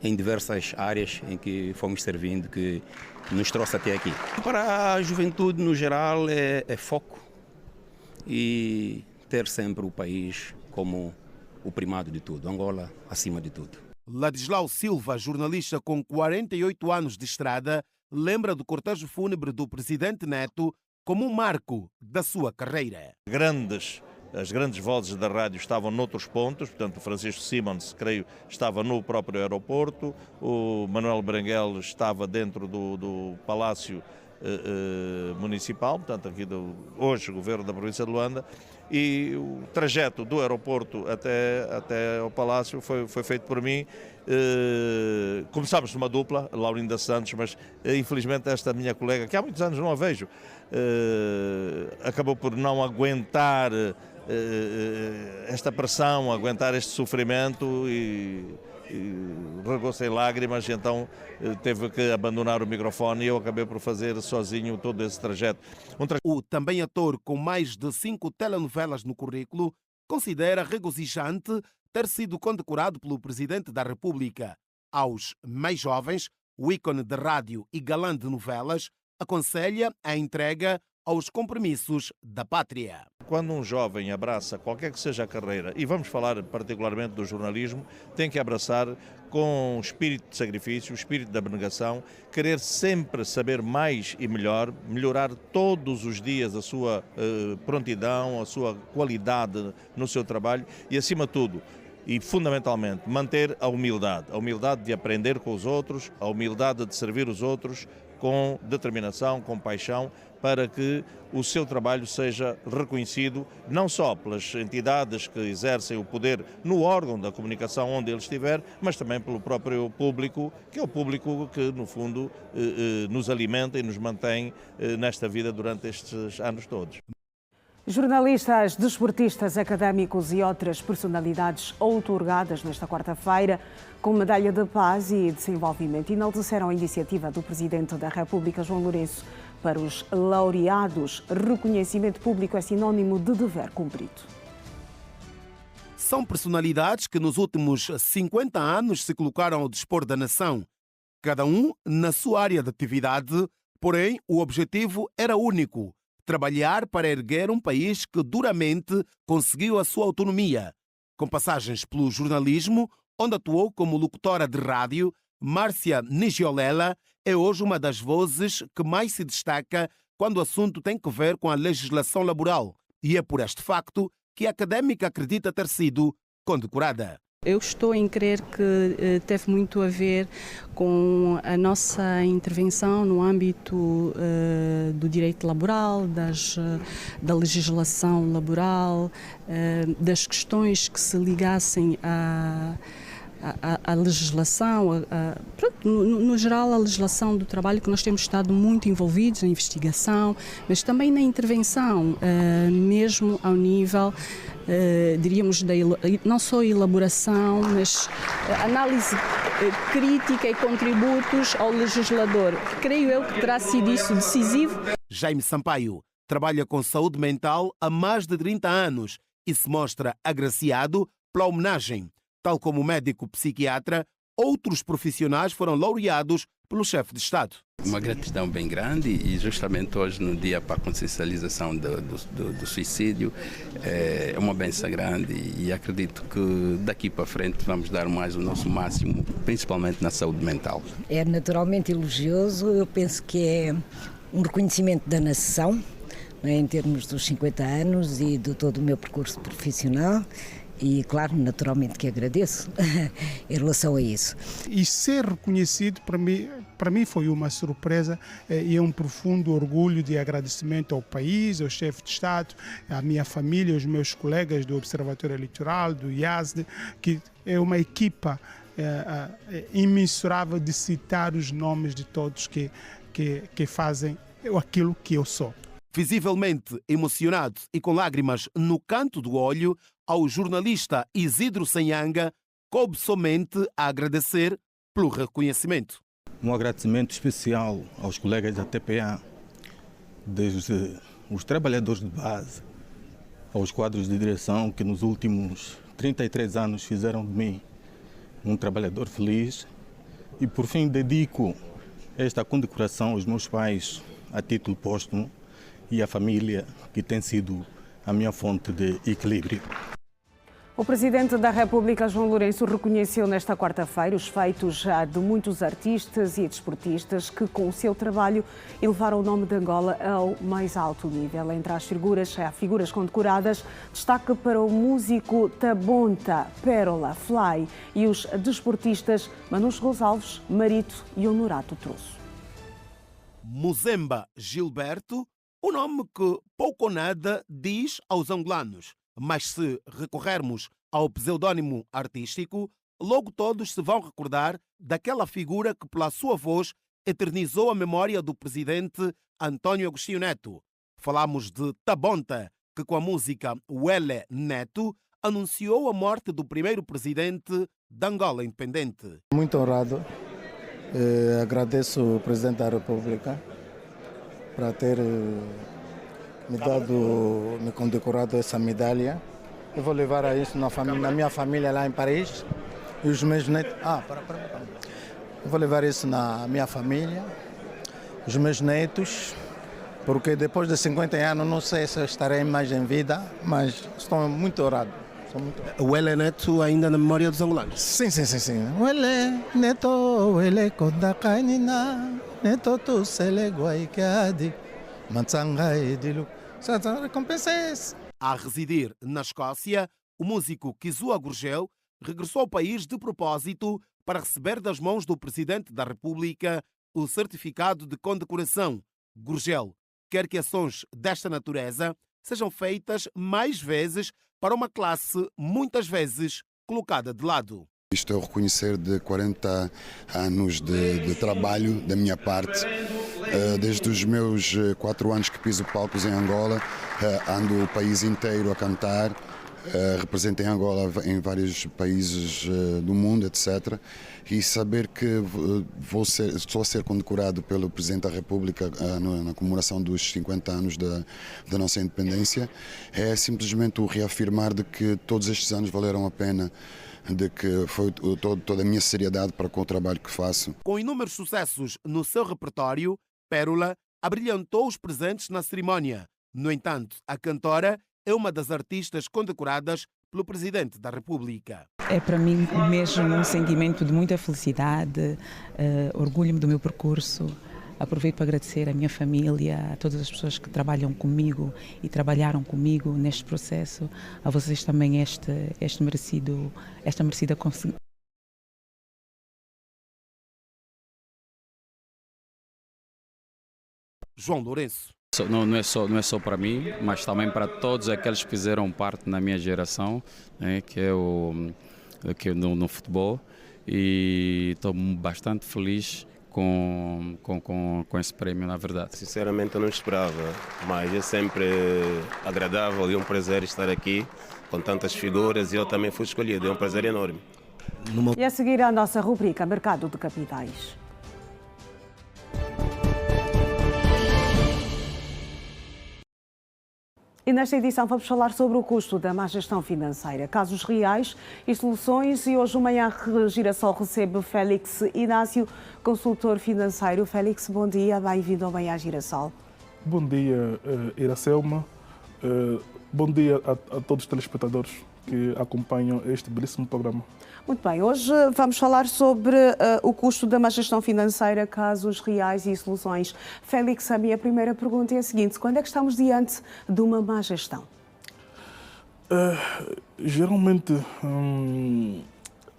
em diversas áreas em que fomos servindo que nos trouxe até aqui. Para a juventude no geral é foco e ter sempre o país como o primado de tudo, Angola acima de tudo. Ladislau Silva, jornalista com 48 anos de estrada, lembra do cortejo fúnebre do presidente Neto como um marco da sua carreira. As grandes vozes da rádio estavam noutros pontos, portanto o Francisco Simons, creio, estava no próprio aeroporto, o Manuel Berenguel estava dentro do Palácio Municipal, portanto aqui hoje o Governo da província de Luanda, e o trajeto do aeroporto até ao Palácio foi feito por mim. Começámos numa dupla, Laurinda Santos, mas infelizmente esta minha colega, que há muitos anos não a vejo, acabou por não aguentar esta pressão, aguentar este sofrimento e regou-se em lágrimas, e então teve que abandonar o microfone e eu acabei por fazer sozinho todo esse trajeto. O também ator com mais de 5 telenovelas no currículo considera regozijante ter sido condecorado pelo Presidente da República. Aos mais jovens, o ícone de rádio e galã de novelas aconselha a entrega aos compromissos da pátria. Quando um jovem abraça qualquer que seja a carreira, e vamos falar particularmente do jornalismo, tem que abraçar com espírito de sacrifício, espírito de abnegação, querer sempre saber mais e melhor, melhorar todos os dias a sua prontidão, a sua qualidade no seu trabalho e, acima de tudo, e fundamentalmente, manter a humildade de aprender com os outros, a humildade de servir os outros, com determinação, com paixão, para que o seu trabalho seja reconhecido não só pelas entidades que exercem o poder no órgão da comunicação onde ele estiver, mas também pelo próprio público, que é o público que, no fundo, nos alimenta e nos mantém nesta vida durante estes anos todos. Jornalistas, desportistas, académicos e outras personalidades outorgadas nesta quarta-feira com medalha de paz e desenvolvimento enalteceram a iniciativa do Presidente da República, João Lourenço. Para os laureados, reconhecimento público é sinónimo de dever cumprido. São personalidades que nos últimos 50 anos se colocaram ao dispor da nação, cada um na sua área de atividade, porém o objetivo era único: trabalhar para erguer um país que duramente conseguiu a sua autonomia. Com passagens pelo jornalismo, onde atuou como locutora de rádio, Márcia Nigiolela é hoje uma das vozes que mais se destaca quando o assunto tem que ver com a legislação laboral. E é por este facto que a académica acredita ter sido condecorada. Eu estou em crer que teve muito a ver com a nossa intervenção no âmbito do direito laboral, da legislação laboral, das questões que se ligassem à legislação, no geral a legislação do trabalho, que nós temos estado muito envolvidos na investigação, mas também na intervenção, mesmo ao nível, diríamos, não só elaboração, mas análise crítica e contributos ao legislador. Creio eu que terá sido isso decisivo. Jaime Sampaio trabalha com saúde mental há mais de 30 anos e se mostra agraciado pela homenagem. Tal como o médico psiquiatra, outros profissionais foram laureados pelo chefe de Estado. Uma gratidão bem grande, e justamente hoje, no dia para a consciencialização do suicídio, é uma benção grande, e acredito que daqui para frente vamos dar mais o nosso máximo, principalmente na saúde mental. É naturalmente elogioso, eu penso que é um reconhecimento da nação, em termos dos 50 anos e de todo o meu percurso profissional. E, claro, naturalmente que agradeço em relação a isso. E ser reconhecido, para mim foi uma surpresa e é um profundo orgulho de agradecimento ao país, ao chefe de Estado, à minha família, aos meus colegas do Observatório Eleitoral, do IASD, que é uma equipa imensurável de citar os nomes de todos que fazem aquilo que eu sou. Visivelmente emocionado e com lágrimas no canto do olho, ao jornalista Isidro Sanhanga coube somente a agradecer pelo reconhecimento. Um agradecimento especial aos colegas da TPA, desde os trabalhadores de base, aos quadros de direção que nos últimos 33 anos fizeram de mim um trabalhador feliz. E por fim dedico esta condecoração aos meus pais a título póstumo e à família, que tem sido a minha fonte de equilíbrio. O Presidente da República, João Lourenço, reconheceu nesta quarta-feira os feitos de muitos artistas e desportistas que, com o seu trabalho, elevaram o nome de Angola ao mais alto nível. Entre as figuras condecoradas, destaque para o músico Tabonta, Pérola, Fly e os desportistas Manus Gonçalves, Marito e Honorato Troço. Muzemba Gilberto, o nome que pouco ou nada diz aos angolanos. Mas se recorrermos ao pseudônimo artístico, logo todos se vão recordar daquela figura que, pela sua voz, eternizou a memória do presidente António Agostinho Neto. Falamos de Tabonta, que com a música Uele Neto anunciou a morte do primeiro presidente da Angola independente. Muito honrado. Agradeço ao Presidente da República para ter me condecorado essa medalha. Eu vou levar isso na minha família lá em Paris. E os meus netos... Eu vou levar isso na minha família, os meus netos, porque depois de 50 anos não sei se eu estarei mais em vida, mas estou muito honrado. O Ele Neto ainda na memória dos angolanos? Sim. O Ele Neto, o Ele Kondakanina, Neto tu sele guaikadi, Mansangai dilu. A residir na Escócia, o músico Kizua Gurgel regressou ao país de propósito para receber das mãos do Presidente da República o certificado de condecoração. Gurgel quer que ações desta natureza sejam feitas mais vezes para uma classe muitas vezes colocada de lado. Isto é o reconhecer de 40 anos de trabalho da minha parte. Desde os meus 4 anos que piso palcos em Angola, ando o país inteiro a cantar, represento em Angola em vários países do mundo, etc. E saber que estou a ser condecorado pelo Presidente da República na comemoração dos 50 anos da nossa independência é simplesmente o reafirmar de que todos estes anos valeram a pena, de que foi toda a minha seriedade para com o trabalho que faço. Com inúmeros sucessos no seu repertório, Pérola abrilhantou os presentes na cerimónia. No entanto, a cantora é uma das artistas condecoradas pelo Presidente da República. É para mim mesmo um sentimento de muita felicidade, orgulho-me do meu percurso. Aproveito para agradecer à minha família, a todas as pessoas que trabalham comigo e trabalharam comigo neste processo, a vocês também esta merecida consequência. João Lourenço. Não é só para mim, mas também para todos aqueles que fizeram parte na minha geração, né, que é no futebol, e estou bastante feliz com esse prémio, na verdade. Sinceramente eu não esperava, mas é sempre agradável e um prazer estar aqui com tantas figuras, e eu também fui escolhido, é um prazer enorme. E a seguir a nossa rubrica Mercado de Capitais. E nesta edição vamos falar sobre o custo da má gestão financeira, casos reais e soluções. E hoje o Manhã Girassol recebe Félix Inácio, consultor financeiro. Félix, bom dia, bem-vindo ao Manhã Girassol. Bom dia, Iracelma. Bom dia a todos os telespectadores que acompanham este belíssimo programa. Muito bem, hoje vamos falar sobre o custo da má gestão financeira, casos reais e soluções. Félix, a minha primeira pergunta é a seguinte: quando é que estamos diante de uma má gestão? Geralmente,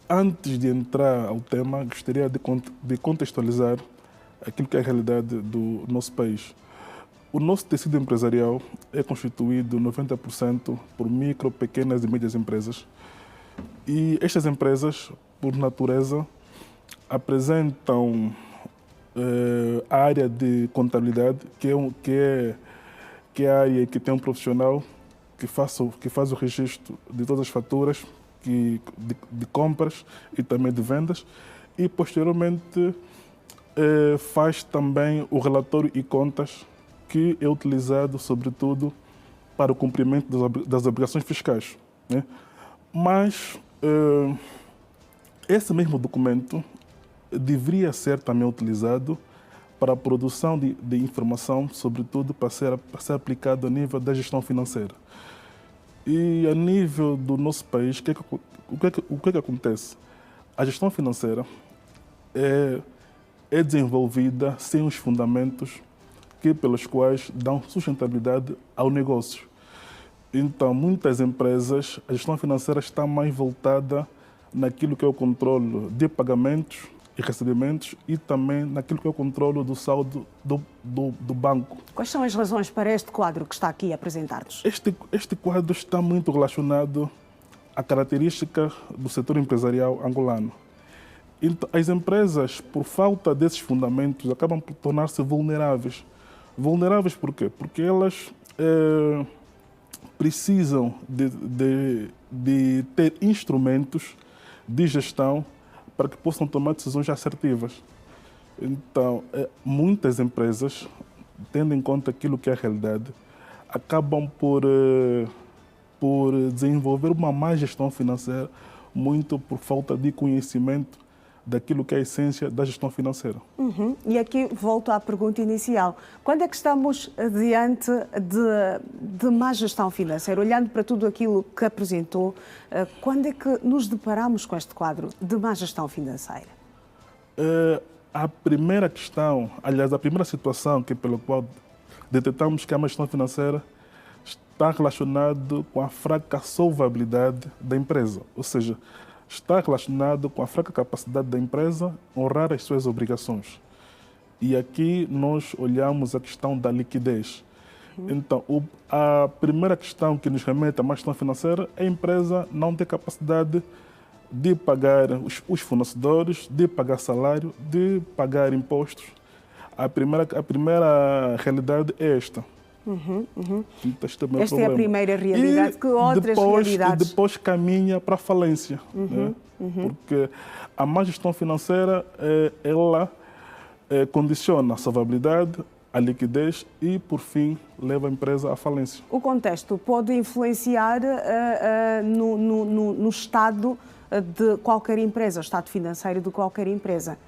antes de entrar ao tema, gostaria de contextualizar aquilo que é a realidade do nosso país. O nosso tecido empresarial é constituído 90% por micro, pequenas e médias empresas. E estas empresas, por natureza, apresentam a área de contabilidade, que é a área que tem um profissional que faz o registro de todas as faturas de compras e também de vendas, e posteriormente faz também o relatório e contas, que é utilizado sobretudo para o cumprimento das obrigações fiscais, né? Mas esse mesmo documento deveria ser também utilizado para a produção de informação, sobretudo para ser aplicado a nível da gestão financeira. E a nível do nosso país, o que acontece? A gestão financeira é desenvolvida sem os fundamentos pelos quais dão sustentabilidade ao negócio. Então, muitas empresas, a gestão financeira está mais voltada naquilo que é o controle de pagamentos e recebimentos e também naquilo que é o controle do saldo do banco. Quais são as razões para este quadro que está aqui a apresentar-nos? Este quadro está muito relacionado à característica do setor empresarial angolano. Então, as empresas, por falta desses fundamentos, acabam por tornar-se vulneráveis. Vulneráveis por quê? Porque elas precisam de ter instrumentos de gestão para que possam tomar decisões assertivas. Então, muitas empresas, tendo em conta aquilo que é a realidade, acabam por desenvolver uma má gestão financeira, muito por falta de conhecimento daquilo que é a essência da gestão financeira. E aqui volto à pergunta inicial. Quando é que estamos diante de má gestão financeira? Olhando para tudo aquilo que apresentou, quando é que nos deparamos com este quadro de má gestão financeira? A primeira questão, aliás, a primeira situação pela qual detectamos que a má gestão financeira está relacionada com a fraca solvabilidade da empresa, ou seja, está relacionado com a fraca capacidade da empresa honrar as suas obrigações. E aqui nós olhamos a questão da liquidez. Então, a primeira questão que nos remete à má gestão financeira é a empresa não ter capacidade de pagar os fornecedores, de pagar salário, de pagar impostos. A primeira realidade é esta. Esta é a primeira realidade. Que outras realidades? E depois caminha para a falência. Né? Porque a má gestão financeira, ela condiciona a salvabilidade, a liquidez e, por fim, leva a empresa à falência. O contexto pode influenciar no estado de qualquer empresa, o estado financeiro de qualquer empresa?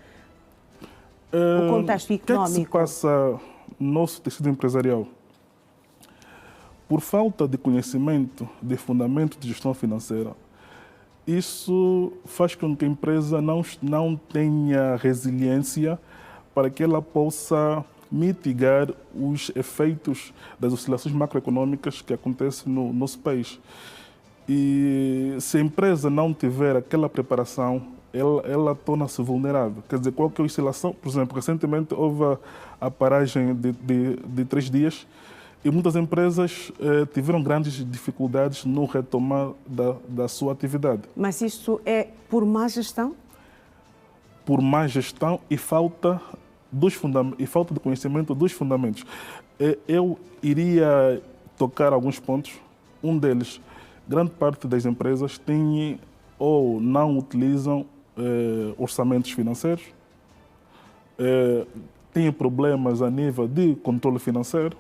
O contexto económico. O que é que se passa no nosso tecido empresarial? Por falta de conhecimento de fundamento de gestão financeira, isso faz com que a empresa não tenha resiliência para que ela possa mitigar os efeitos das oscilações macroeconômicas que acontecem no nosso país. E se a empresa não tiver aquela preparação, ela torna-se vulnerável. Quer dizer, qualquer oscilação, por exemplo, recentemente houve a paragem de 3 dias e muitas empresas tiveram grandes dificuldades no retomar da sua atividade. Mas isso é por má gestão? Por má gestão e falta de conhecimento dos fundamentos. Eu iria tocar alguns pontos. Um deles, grande parte das empresas têm ou não utilizam orçamentos financeiros, têm problemas a nível de controle financeiro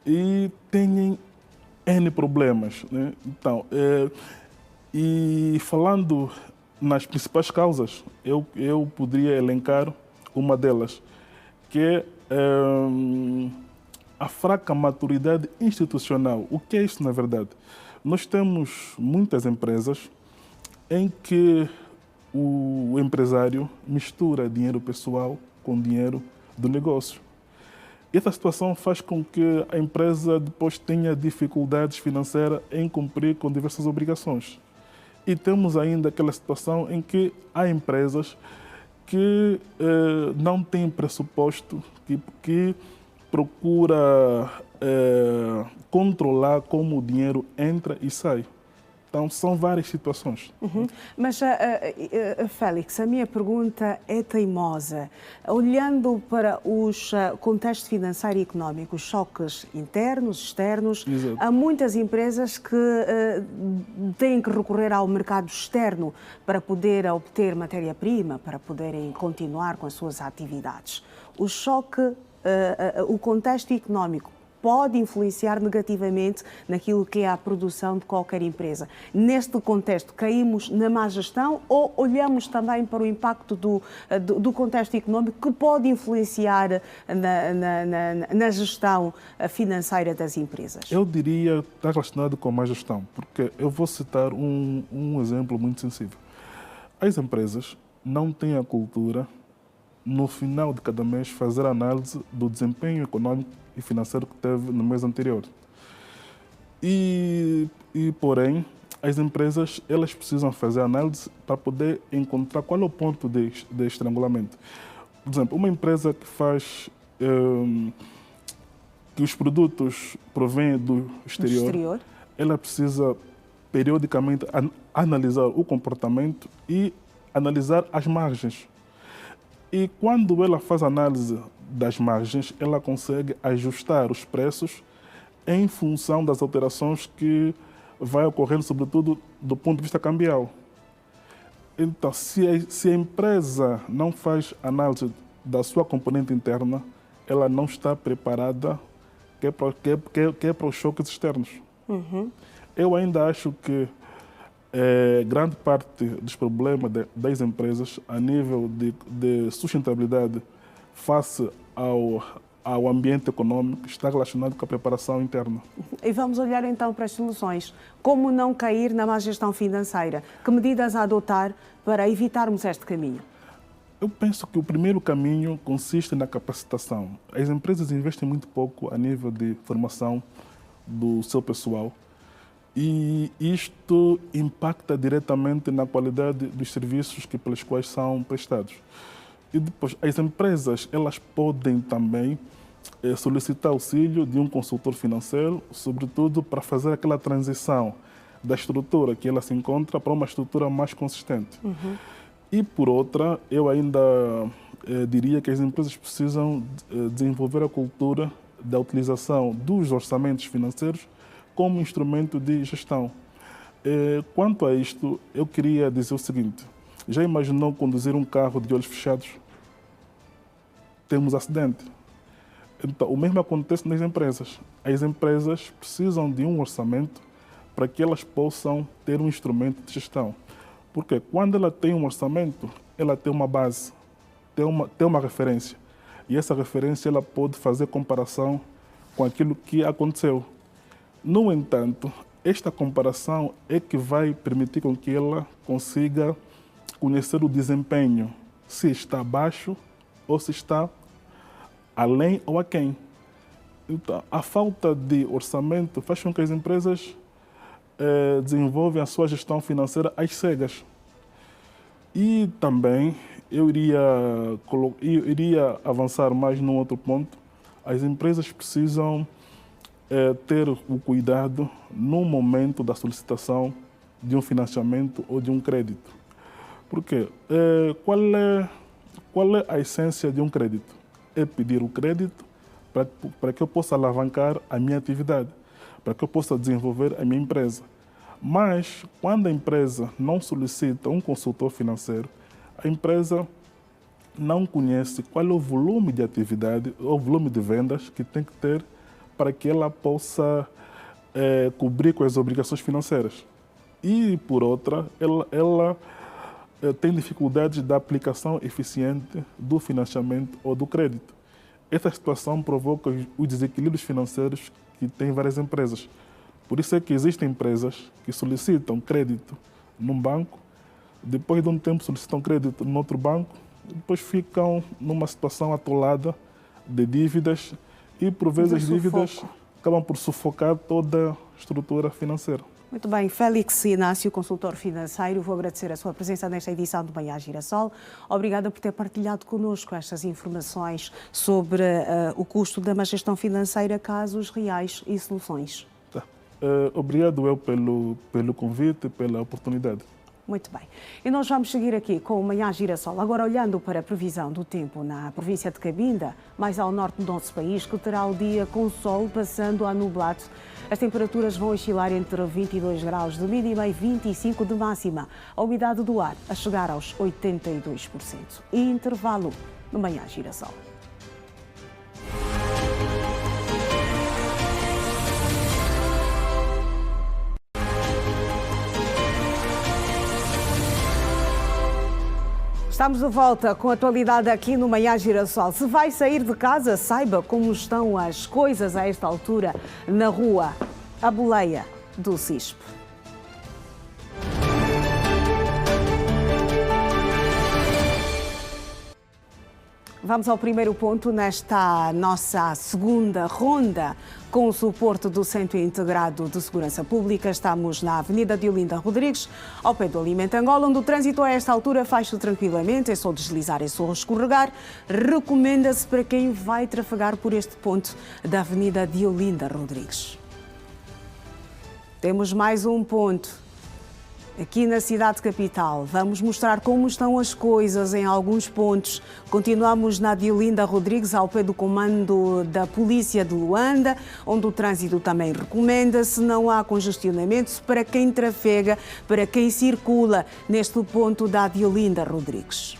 e têm N problemas. Né? Então, e falando nas principais causas, eu poderia elencar uma delas, que é a fraca maturidade institucional. O que é isso, na verdade? Nós temos muitas empresas em que o empresário mistura dinheiro pessoal com dinheiro do negócio. E essa situação faz com que a empresa depois tenha dificuldades financeiras em cumprir com diversas obrigações. E temos ainda aquela situação em que há empresas que não têm pressuposto, que procura controlar como o dinheiro entra e sai. Então, são várias situações. Mas, Félix, a minha pergunta é teimosa. Olhando para os contextos financeiro e económico, os choques internos, externos, Exato. há muitas empresas que têm que recorrer ao mercado externo para poder obter matéria-prima, para poderem continuar com as suas atividades. O choque, o contexto económico, pode influenciar negativamente naquilo que é a produção de qualquer empresa. Neste contexto, caímos na má gestão ou olhamos também para o impacto do contexto económico que pode influenciar na gestão financeira das empresas? Eu diria que está relacionado com a má gestão, porque eu vou citar um exemplo muito sensível. As empresas não têm a cultura, no final de cada mês, fazer análise do desempenho econômico e financeiro que teve no mês anterior. Porém, as empresas elas precisam fazer análise para poder encontrar qual é o ponto de estrangulamento. Por exemplo, uma empresa que faz que os produtos provêm do exterior, ela precisa periodicamente analisar o comportamento e analisar as margens. E quando ela faz análise das margens, ela consegue ajustar os preços em função das alterações que vai ocorrendo, sobretudo do ponto de vista cambial. Então, se a empresa não faz análise da sua componente interna, ela não está preparada que é para os choques externos. Eu ainda acho que grande parte dos problemas das empresas a nível de sustentabilidade face ao ambiente econômico está relacionado com a preparação interna. E vamos olhar então para as soluções. Como não cair na má gestão financeira? Que medidas adotar para evitarmos este caminho? Eu penso que o primeiro caminho consiste na capacitação. As empresas investem muito pouco a nível de formação do seu pessoal. E isto impacta diretamente na qualidade dos serviços pelos quais são prestados. E depois, as empresas, elas podem também solicitar auxílio de um consultor financeiro, sobretudo para fazer aquela transição da estrutura que ela se encontra para uma estrutura mais consistente. E, por outra, eu ainda diria que as empresas precisam desenvolver a cultura da utilização dos orçamentos financeiros como instrumento de gestão. Quanto a isto, eu queria dizer o seguinte: já imaginou conduzir um carro de olhos fechados? Temos acidente. Então, o mesmo acontece nas empresas. As empresas precisam de um orçamento para que elas possam ter um instrumento de gestão. Porque quando ela tem um orçamento, ela tem uma base, tem uma referência. E essa referência ela pode fazer comparação com aquilo que aconteceu. No entanto, esta comparação é que vai permitir com que ela consiga conhecer o desempenho, se está abaixo ou se está além ou aquém. Então, a falta de orçamento faz com que as empresas desenvolvem a sua gestão financeira às cegas. E também eu iria avançar mais num outro ponto. As empresas precisam ter o cuidado no momento da solicitação de um financiamento ou de um crédito. Porque qual é a essência de um crédito? É pedir o crédito para que eu possa alavancar a minha atividade, para que eu possa desenvolver a minha empresa. Mas, quando a empresa não solicita um consultor financeiro, a empresa não conhece qual é o volume de atividade, ou volume de vendas que tem que ter para que ela possa cobrir com as obrigações financeiras. E, por outra, ela tem dificuldades da aplicação eficiente do financiamento ou do crédito. Essa situação provoca os desequilíbrios financeiros que têm várias empresas. Por isso é que existem empresas que solicitam crédito num banco, depois de um tempo solicitam crédito no outro banco, depois ficam numa situação atolada de dívidas e, por vezes, as dívidas acabam por sufocar toda a estrutura financeira. Muito bem, Félix Inácio, consultor financeiro, vou agradecer a sua presença nesta edição do Manhã Girassol. Obrigada por ter partilhado connosco estas informações sobre o custo da má gestão financeira, casos reais e soluções. Obrigado eu pelo convite e pela oportunidade. Muito bem. E nós vamos seguir aqui com o Manhã Girassol, agora olhando para a previsão do tempo na província de Cabinda, mais ao norte do nosso país, que terá o dia com sol passando a nublado. As temperaturas vão oscilar entre 22 graus de mínima e 25 de máxima. A umidade do ar a chegar aos 82%. E intervalo no Manhã Girassol. Estamos de volta com a atualidade aqui no Manhã Girassol. Se vai sair de casa, saiba como estão as coisas a esta altura na rua, a boleia do CISP. Vamos ao primeiro ponto nesta nossa segunda ronda. Com o suporte do Centro Integrado de Segurança Pública, estamos na Avenida Diolinda Rodrigues, ao pé do Alimento Angola, onde o trânsito a esta altura faz-se tranquilamente, é só deslizar, é só escorregar. Recomenda-se para quem vai trafegar por este ponto da Avenida Diolinda Rodrigues. Temos mais um ponto aqui na cidade capital. Vamos mostrar como estão as coisas em alguns pontos. Continuamos na Diolinda Rodrigues, ao pé do comando da Polícia de Luanda, onde o trânsito também recomenda-se. Não há congestionamentos para quem trafega, para quem circula neste ponto da Diolinda Rodrigues.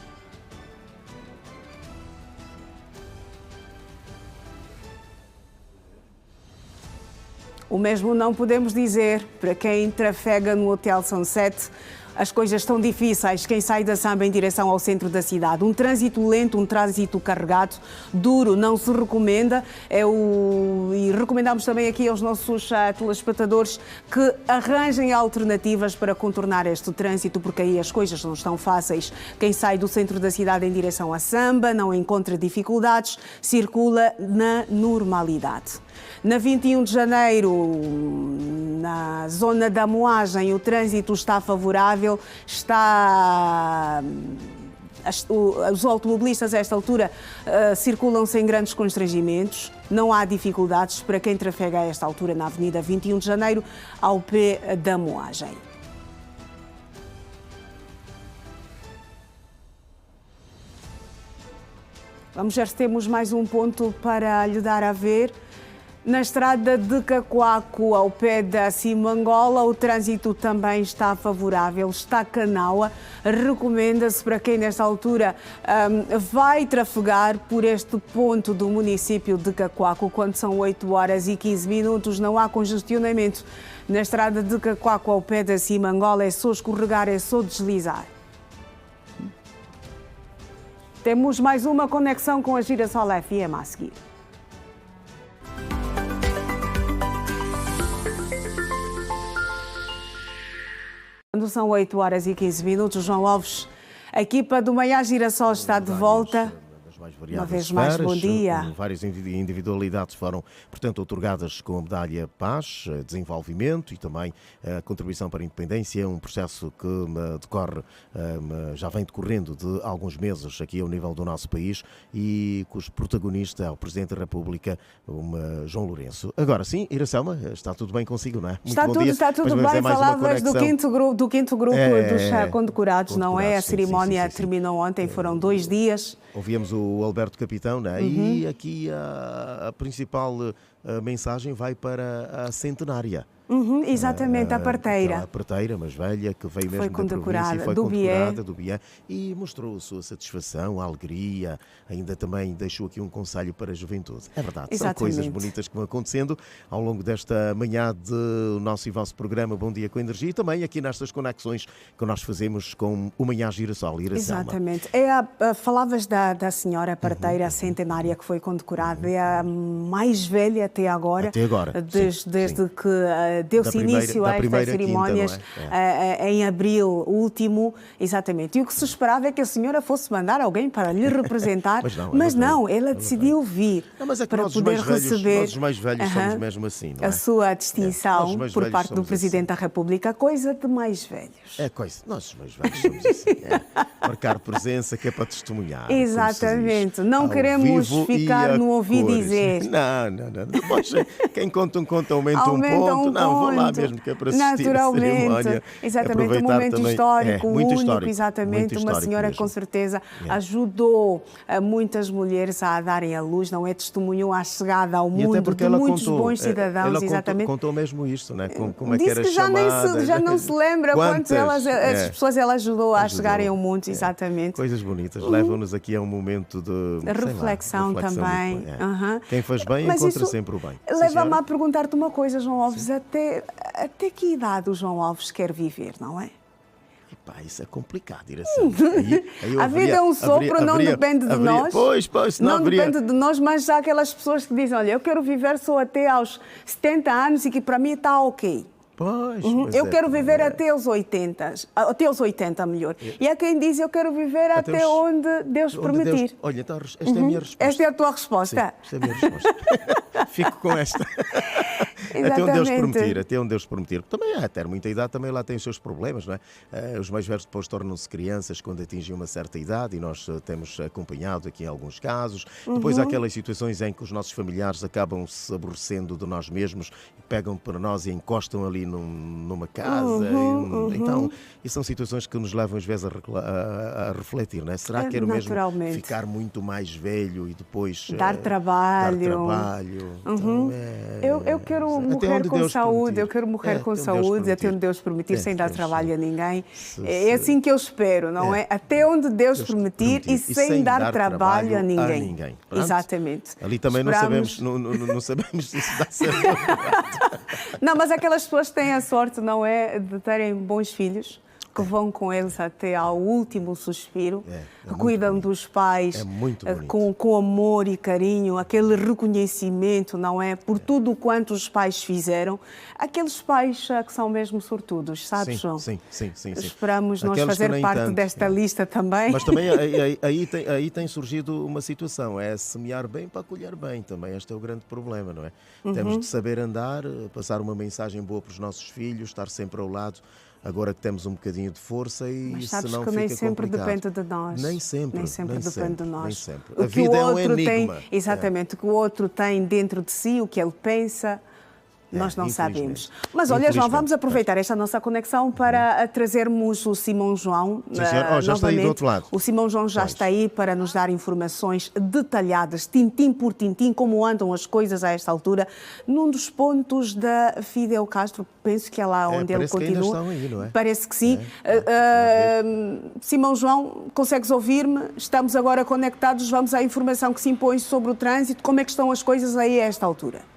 O mesmo não podemos dizer para quem trafega no Hotel Sunset. As coisas estão difíceis. Quem sai da Samba em direção ao centro da cidade. Um trânsito lento, um trânsito carregado, duro, não se recomenda. E recomendamos também aqui aos nossos telespectadores que arranjem alternativas para contornar este trânsito, porque aí as coisas não estão fáceis. Quem sai do centro da cidade em direção à Samba não encontra dificuldades, circula na normalidade. Na 21 de janeiro, na zona da Moagem, o trânsito está favorável, está Os automobilistas a esta altura circulam sem grandes constrangimentos, não há dificuldades para quem trafega a esta altura na Avenida 21 de Janeiro, ao pé da Moagem. Vamos ver se temos mais um ponto para lhe dar a ver. Na estrada de Cacoaco, ao pé da Simangola, o trânsito também está favorável, está canaua. Recomenda-se para quem nesta altura vai trafegar por este ponto do município de Cacoaco, quando são 8h15, não há congestionamento. Na estrada de Cacoaco, ao pé da Simangola, é só escorregar, é só deslizar. Temos mais uma conexão com a Girassol FM a seguir. Quando são 8h15, João Alves, a equipa do Manhã Girassol está de volta. Uma vez mais, bom dia. Várias individualidades foram, portanto, outorgadas com a medalha Paz, Desenvolvimento e também a contribuição para a independência, um processo que decorre, já vem decorrendo de alguns meses aqui ao nível do nosso país e cujo protagonista é o Presidente da República, João Lourenço. Agora sim, Iracelma, está tudo bem consigo, não é? Está tudo bem. Falavas do quinto grupo dos condecorados, não é? A cerimónia terminou ontem, foram 2 dias. Ouvíamos o Alberto Capitão, né? E aqui a principal mensagem vai para a centenária. Exatamente, a parteira. A parteira, mas velha, que veio mesmo da província e foi condecorada do Bié e mostrou a sua satisfação, a alegria, ainda também deixou aqui um conselho para a juventude. É verdade, são coisas bonitas que vão acontecendo ao longo desta manhã do nosso e vosso programa Bom Dia com Energia e também aqui nestas conexões que nós fazemos com o Manhã Girassol. Exatamente. Falavas da senhora parteira centenária que foi condecorada, é a mais velha até agora. Desde que deu-se início a estas cerimónias em abril último, exatamente. E o que se esperava é que a senhora fosse mandar alguém para lhe representar, mas não, ela decidiu vir para poder receber nós os mais velhos somos mesmo assim, não é? A sua distinção por parte do Presidente da República, coisa de mais velhos. Nós os mais velhos somos assim, marcar presença que é para testemunhar. Exatamente, não queremos ficar no ouvir dizer. Não. Depois, quem conta um conto aumenta um ponto. Não, vou lá mesmo que é para assistir a cerimónia. Exatamente, um momento histórico, único, exatamente. Uma senhora que com certeza ajudou muitas mulheres a darem a luz, não é? Testemunhou a chegada ao mundo de muitos bons cidadãos, exatamente. Contou mesmo isto, não é? Como é que Disse era que já não se lembra quantas pessoas ela ajudou a chegarem ao mundo, exatamente. Coisas bonitas, levam-nos aqui a um momento de reflexão também. Quem faz bem encontra sempre o bem. Leva-me a perguntar-te uma coisa, João Alves, até que idade o João Alves quer viver, não é? Isso é complicado, ir assim. A vida é um sopro, não depende de nós. Não depende de nós, mas há aquelas pessoas que dizem, olha, eu quero viver só até aos 70 anos e que para mim está ok. Eu quero viver até os 80, melhor. E há quem diz, eu quero viver até onde Deus permitir. Olha, então esta é a minha resposta. Esta é a tua resposta? Sim, esta é a minha resposta. Fico com esta. Até onde Deus permitir. Também até muita idade, também lá tem os seus problemas, não é? Os mais velhos depois tornam-se crianças quando atingem uma certa idade e nós temos acompanhado aqui em alguns casos. Depois há aquelas situações em que os nossos familiares acabam se aborrecendo de nós mesmos, pegam para nós e encostam ali numa casa. Então, e são situações que nos levam às vezes a refletir, não é? Será que quero mesmo ficar muito mais velho e depois dar trabalho? Então, eu quero morrer com saúde, eu quero morrer com saúde, até onde Deus permitir, sem dar trabalho a ninguém. É assim que eu espero, não é? Até onde Deus permitir e sem dar trabalho a ninguém. Exatamente. Ali também não sabemos se isso dá certo. Não, mas aquelas pessoas têm a sorte, não é, de terem bons filhos, que vão com eles até ao último suspiro, que cuidam dos pais com amor e carinho, aquele reconhecimento, não é? Por tudo quanto os pais fizeram. Aqueles pais que são mesmo sortudos, sabes, João? Sim. Esperamos nós fazer parte desta lista também. Mas também aí tem surgido uma situação, é semear bem para colher bem também. Este é o grande problema, não é? Temos de saber andar, passar uma mensagem boa para os nossos filhos, estar sempre ao lado agora que temos um bocadinho de força e mas sabes senão que nem fica sempre complicado. depende de nós. Nem sempre depende de nós. Nem sempre. O A que vida o é um outro enigma. tem, exatamente, o que o outro tem dentro de si, o que ele pensa, nós não sabemos. Mas olha, João, vamos aproveitar esta nossa conexão para trazermos o Simão João. Sim, senhor. Já está aí do outro lado. O Simão João já está aí para nos dar informações detalhadas, tintim por tintim, como andam as coisas a esta altura, num dos pontos da Fidel Castro, penso que é lá onde ele continua. Que ainda estão aí, não é? Parece que sim. Simão João, consegues ouvir-me? Estamos agora conectados, vamos à informação que se impõe sobre o trânsito. Como é que estão as coisas aí a esta altura?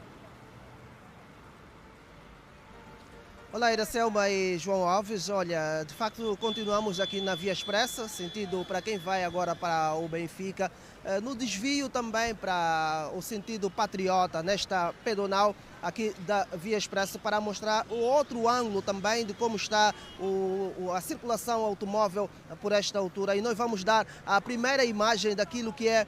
Olá, Iracelma e João Alves. Olha, de facto continuamos aqui na Via Expressa, sentido para quem vai agora para o Benfica, no desvio também para o sentido Patriota, nesta pedonal aqui da Via Expressa, para mostrar o outro ângulo também de como está a circulação automóvel por esta altura. E nós vamos dar a primeira imagem daquilo que é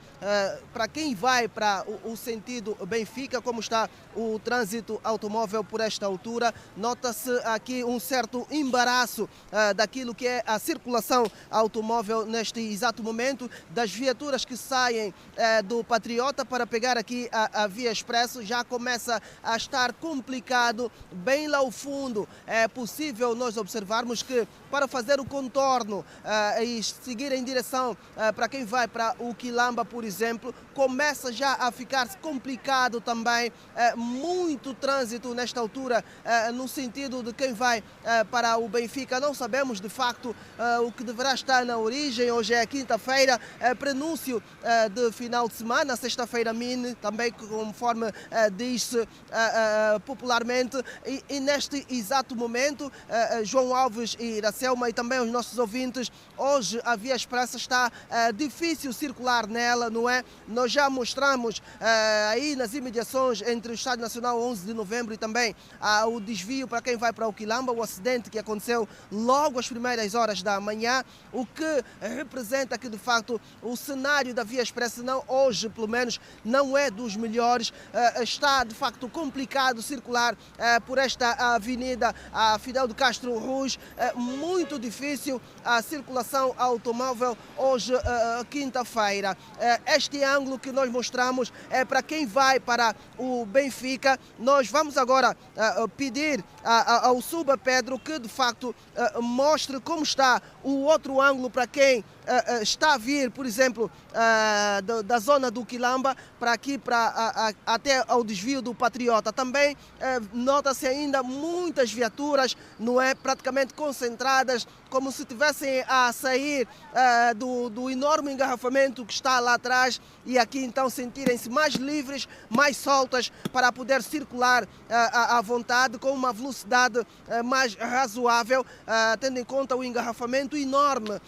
para quem vai para o sentido Benfica, como está o trânsito automóvel por esta altura. Nota-se aqui um certo embaraço daquilo que é a circulação automóvel neste exato momento, das viaturas que saem do Patriota para pegar aqui a Via Expresso. Já começa a estar complicado bem lá ao fundo. É possível nós observarmos que para fazer o contorno e seguir em direção para quem vai para o Quilamba, por exemplo, começa já a ficar complicado também. Muito trânsito nesta altura no sentido de quem vai para o Benfica. Não sabemos de facto o que deverá estar na origem. Hoje é quinta-feira, prenúncio de final de semana, sexta-feira mini, também conforme diz-se popularmente. E neste exato momento, João Alves e Iracelma e também os nossos ouvintes, hoje a Via Expressa está difícil circular nela, não é? Nós já mostramos aí nas imediações entre o Estádio Nacional 11 de Novembro e também o desvio para quem vai para o Quilamba, o acidente que aconteceu logo às primeiras horas da manhã, o que representa que de facto o cenário da Via Expressa hoje pelo menos não é dos melhores. Está de facto complicado circular por esta avenida Fidel de Castro Ruz, muito difícil a circulação automóvel hoje, quinta-feira. Este ângulo que nós mostramos é para quem vai para o Benfica. Nós vamos agora pedir ao Suba Pedro que de facto mostre como está o outro ângulo para quem está a vir, por exemplo, da zona do Quilamba para aqui, até ao desvio do Patriota. Também nota-se ainda muitas viaturas, não é, praticamente concentradas, como se estivessem a sair do enorme engarrafamento que está lá atrás, e aqui então sentirem-se mais livres, mais soltas para poder circular à vontade, com uma velocidade mais razoável, tendo em conta o engarrafamento enorme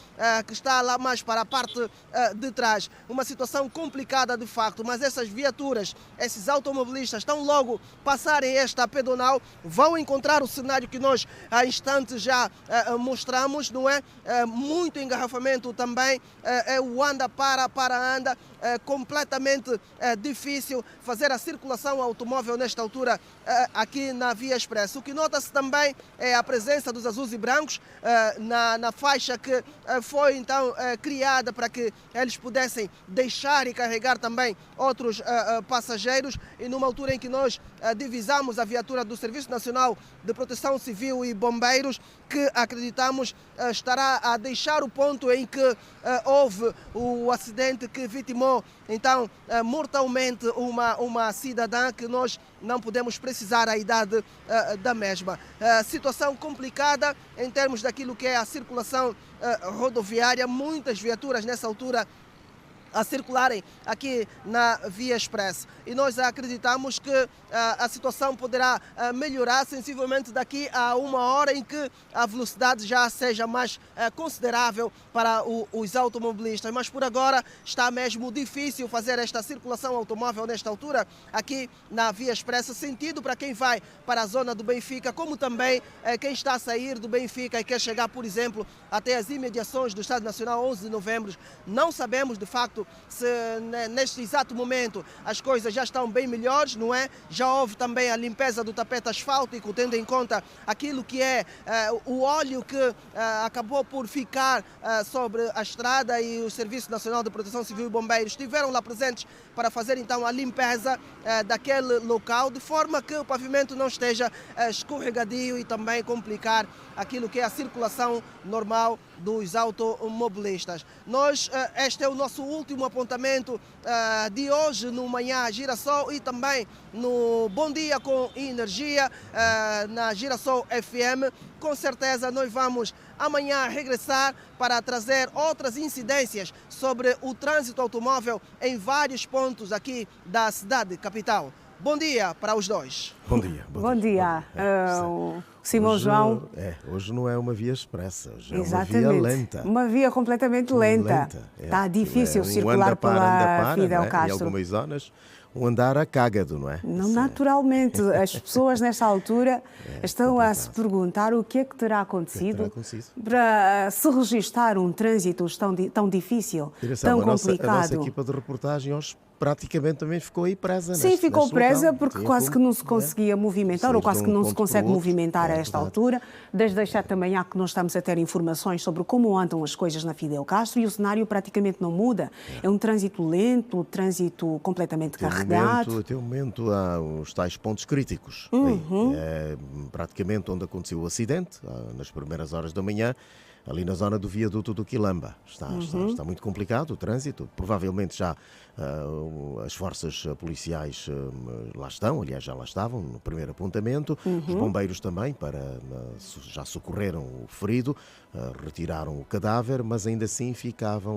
que está lá mais para a parte de trás. Uma situação complicada de facto, mas essas viaturas, esses automobilistas, estão logo passarem esta pedonal, vão encontrar o cenário que nós há instantes já mostramos, não é? Muito engarrafamento também, o anda para anda, completamente difícil fazer a circulação automóvel nesta altura aqui na Via Expressa. O que nota-se também é a presença dos azuis e brancos na faixa que foi então criada para que eles pudessem deixar e carregar também outros passageiros, e numa altura em que nós divisamos a viatura do Serviço Nacional de Proteção Civil e Bombeiros, que acreditamos estará a deixar o ponto em que houve o acidente que vitimou então mortalmente uma cidadã, que nós não podemos precisar a idade da mesma. Situação complicada em termos daquilo que é a circulação rodoviária, muitas viaturas nessa altura a circularem aqui na Via Expressa. E nós acreditamos que a situação poderá melhorar sensivelmente daqui a uma hora, em que a velocidade já seja mais considerável para os automobilistas. Mas por agora está mesmo difícil fazer esta circulação automóvel nesta altura aqui na Via Expressa, sentido para quem vai para a zona do Benfica, como também quem está a sair do Benfica e quer chegar, por exemplo, até as imediações do Estádio Nacional 11 de Novembro. Não sabemos de facto facto, se neste exato momento as coisas já estão bem melhores, não é? Já houve também a limpeza do tapete asfáltico, tendo em conta aquilo que é o óleo que acabou por ficar sobre a estrada, e o Serviço Nacional de Proteção Civil e Bombeiros estiveram lá presentes para fazer então a limpeza daquele local, de forma que o pavimento não esteja escorregadio e também complicar aquilo que é a circulação normal dos automobilistas. Este é o nosso último apontamento de hoje no Manhã Girassol e também no Bom Dia com Energia na Girassol FM. Com certeza nós vamos amanhã regressar para trazer outras incidências sobre o trânsito automóvel em vários pontos aqui da cidade capital. Bom dia para os dois. Bom dia. Bom dia. Simão João. Hoje não é uma via expressa, hoje é Exatamente. uma via lenta. Uma via completamente lenta. Está difícil circular pela Fidel Castro. Em algumas zonas, um andar a cágado, não é? Não, naturalmente. As pessoas nesta altura estão a se perguntar o que é que terá acontecido para se registar um trânsito tão difícil, tão complicado. A nossa equipa de reportagem hoje praticamente também ficou aí presa. Sim, ficou presa porque quase que não se conseguia movimentar, ou quase que não se consegue movimentar a esta altura. Desde as 7 da manhã que nós estamos a ter informações sobre como andam as coisas na Fidel Castro e o cenário praticamente não muda. É um trânsito lento, trânsito completamente carregado. Até o momento há os tais pontos críticos. Praticamente onde aconteceu o acidente, nas primeiras horas da manhã, ali na zona do viaduto do Quilamba. Está muito complicado o trânsito. Provavelmente já as forças policiais lá estão, aliás, já lá estavam no primeiro apontamento. Os bombeiros também já socorreram o ferido, retiraram o cadáver, mas ainda assim ficava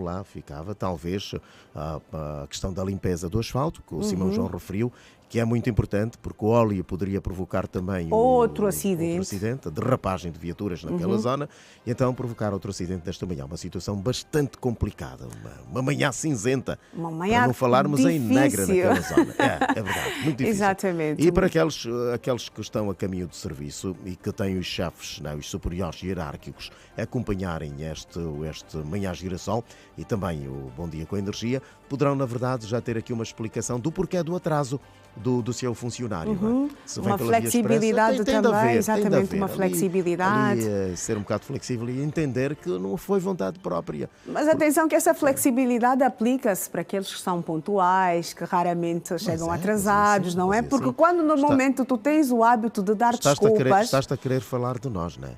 talvez a questão da limpeza do asfalto, que o Simão João referiu, que é muito importante, porque o óleo poderia provocar também outro acidente, a derrapagem de viaturas naquela zona, e então provocar outro acidente desta manhã. Uma situação bastante complicada, uma manhã cinzenta, para não falarmos difícil. Em negra naquela zona. É verdade, muito difícil. Exatamente. E para aqueles que estão a caminho de serviço e que têm os chefes, os superiores hierárquicos, acompanharem este Manhã Girassol e também o Bom Dia com Energia, poderão, na verdade, já ter aqui uma explicação do porquê do atraso do seu funcionário. Se uma flexibilidade também, exatamente, uma flexibilidade. Ali, ser um bocado flexível e entender que não foi vontade própria. Mas atenção que essa flexibilidade aplica-se para aqueles que são pontuais, que raramente chegam atrasados, não é? Porque quando normalmente tu tens o hábito de dar desculpas... Estás-te a querer falar de nós, não é?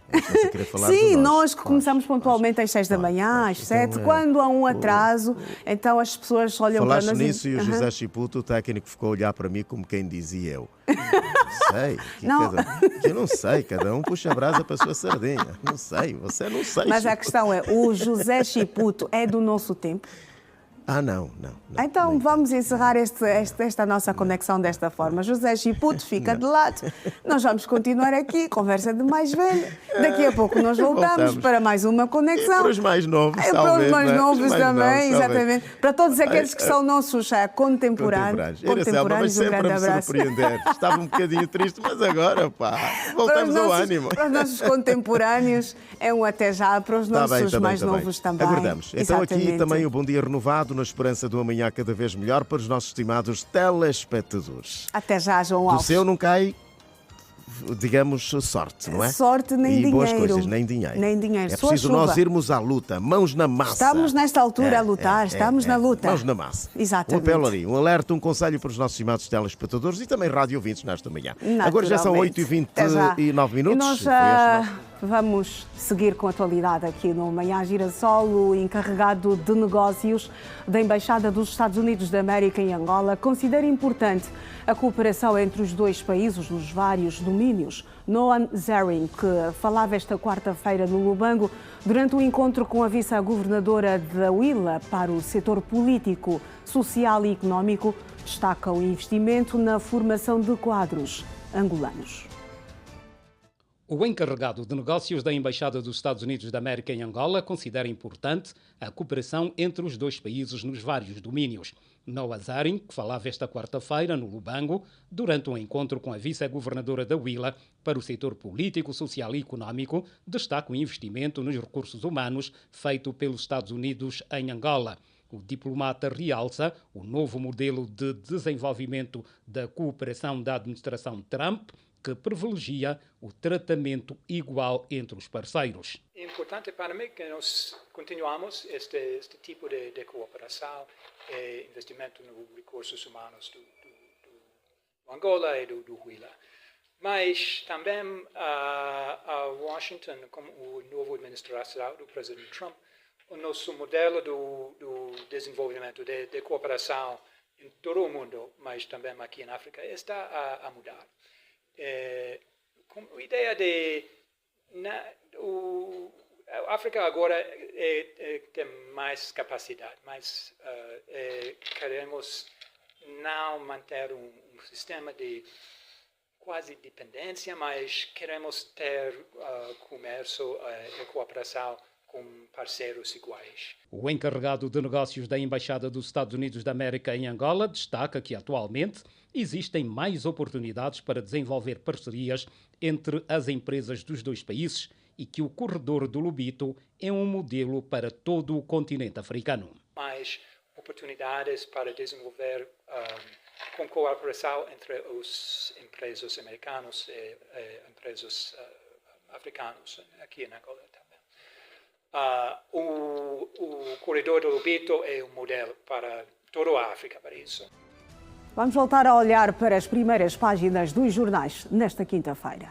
Sim, nós que começamos pontualmente às 6 da manhã, às 7, quando há um atraso, então as pessoas olham para nós... Falaste nisso e o José Chiputo, o técnico, ficou a olhar para mim como quem dizia eu. Eu não sei, cada um puxa a brasa para a sua sardinha. Não sei, você não sei. Mas a questão é, o José Chiputo é do nosso tempo? Não. Então vamos encerrar esta nossa conexão desta forma. José Chiputo fica de lado. Nós vamos continuar aqui, conversa de mais velho. Daqui a pouco nós voltamos para mais uma conexão. Para os mais novos, para os mais novos também, exatamente. Para todos aqueles que são nossos contemporâneos. Contemporâneos, um grande abraço. Estava um bocadinho triste, mas agora, voltamos ao ânimo. Para os nossos contemporâneos, é um até já. Para os nossos mais novos também. Aguardamos. Então aqui também o Bom Dia renovado, na esperança de um amanhã cada vez melhor para os nossos estimados telespectadores. Até já, João Alves. Do seu não cai, digamos, sorte, não é? Sorte nem dinheiro. E boas coisas, nem dinheiro. É preciso nós irmos à luta, mãos na massa. Estamos nesta altura a lutar, estamos na luta. Mãos na massa. Exatamente. Um apelo ali, um alerta, um conselho para os nossos estimados telespectadores e também rádio ouvintes nesta manhã. Agora já são 8h29 minutos. E nós vamos seguir com a atualidade aqui no Manhã Girassol. O encarregado de negócios da Embaixada dos Estados Unidos da América em Angola considera importante a cooperação entre os dois países nos vários domínios. Noam Zarin, que falava esta quarta-feira no Lubango durante um encontro com a vice-governadora da Huila para o setor político, social e económico, destaca o investimento na formação de quadros angolanos. O encarregado de negócios da Embaixada dos Estados Unidos da América em Angola considera importante a cooperação entre os dois países nos vários domínios. Noam Zarin, que falava esta quarta-feira no Lubango, durante um encontro com a vice-governadora da Huila para o setor político, social e económico, destaca o investimento nos recursos humanos feito pelos Estados Unidos em Angola. O diplomata realça o novo modelo de desenvolvimento da cooperação da administração Trump, que privilegia o tratamento igual entre os parceiros. É importante para mim que nós continuamos este tipo de cooperação e investimento nos recursos humanos do Angola e do Huila. Mas também a Washington, como a nova administração do presidente Trump, o nosso modelo do desenvolvimento de cooperação em todo o mundo, mas também aqui na África, está a mudar. Com a ideia de a África agora tem mais capacidade, mas queremos não manter um sistema de quase dependência, mas queremos ter comércio e cooperação com parceiros iguais. O encarregado de negócios da Embaixada dos Estados Unidos da América em Angola destaca que atualmente existem mais oportunidades para desenvolver parcerias entre as empresas dos dois países e que o corredor do Lobito é um modelo para todo o continente africano. Mais oportunidades para desenvolver com cooperação entre as empresas americanas e empresas africanas aqui em Angola também. O corredor do Lobito é um modelo para toda a África para isso. Vamos voltar a olhar para as primeiras páginas dos jornais nesta quinta-feira.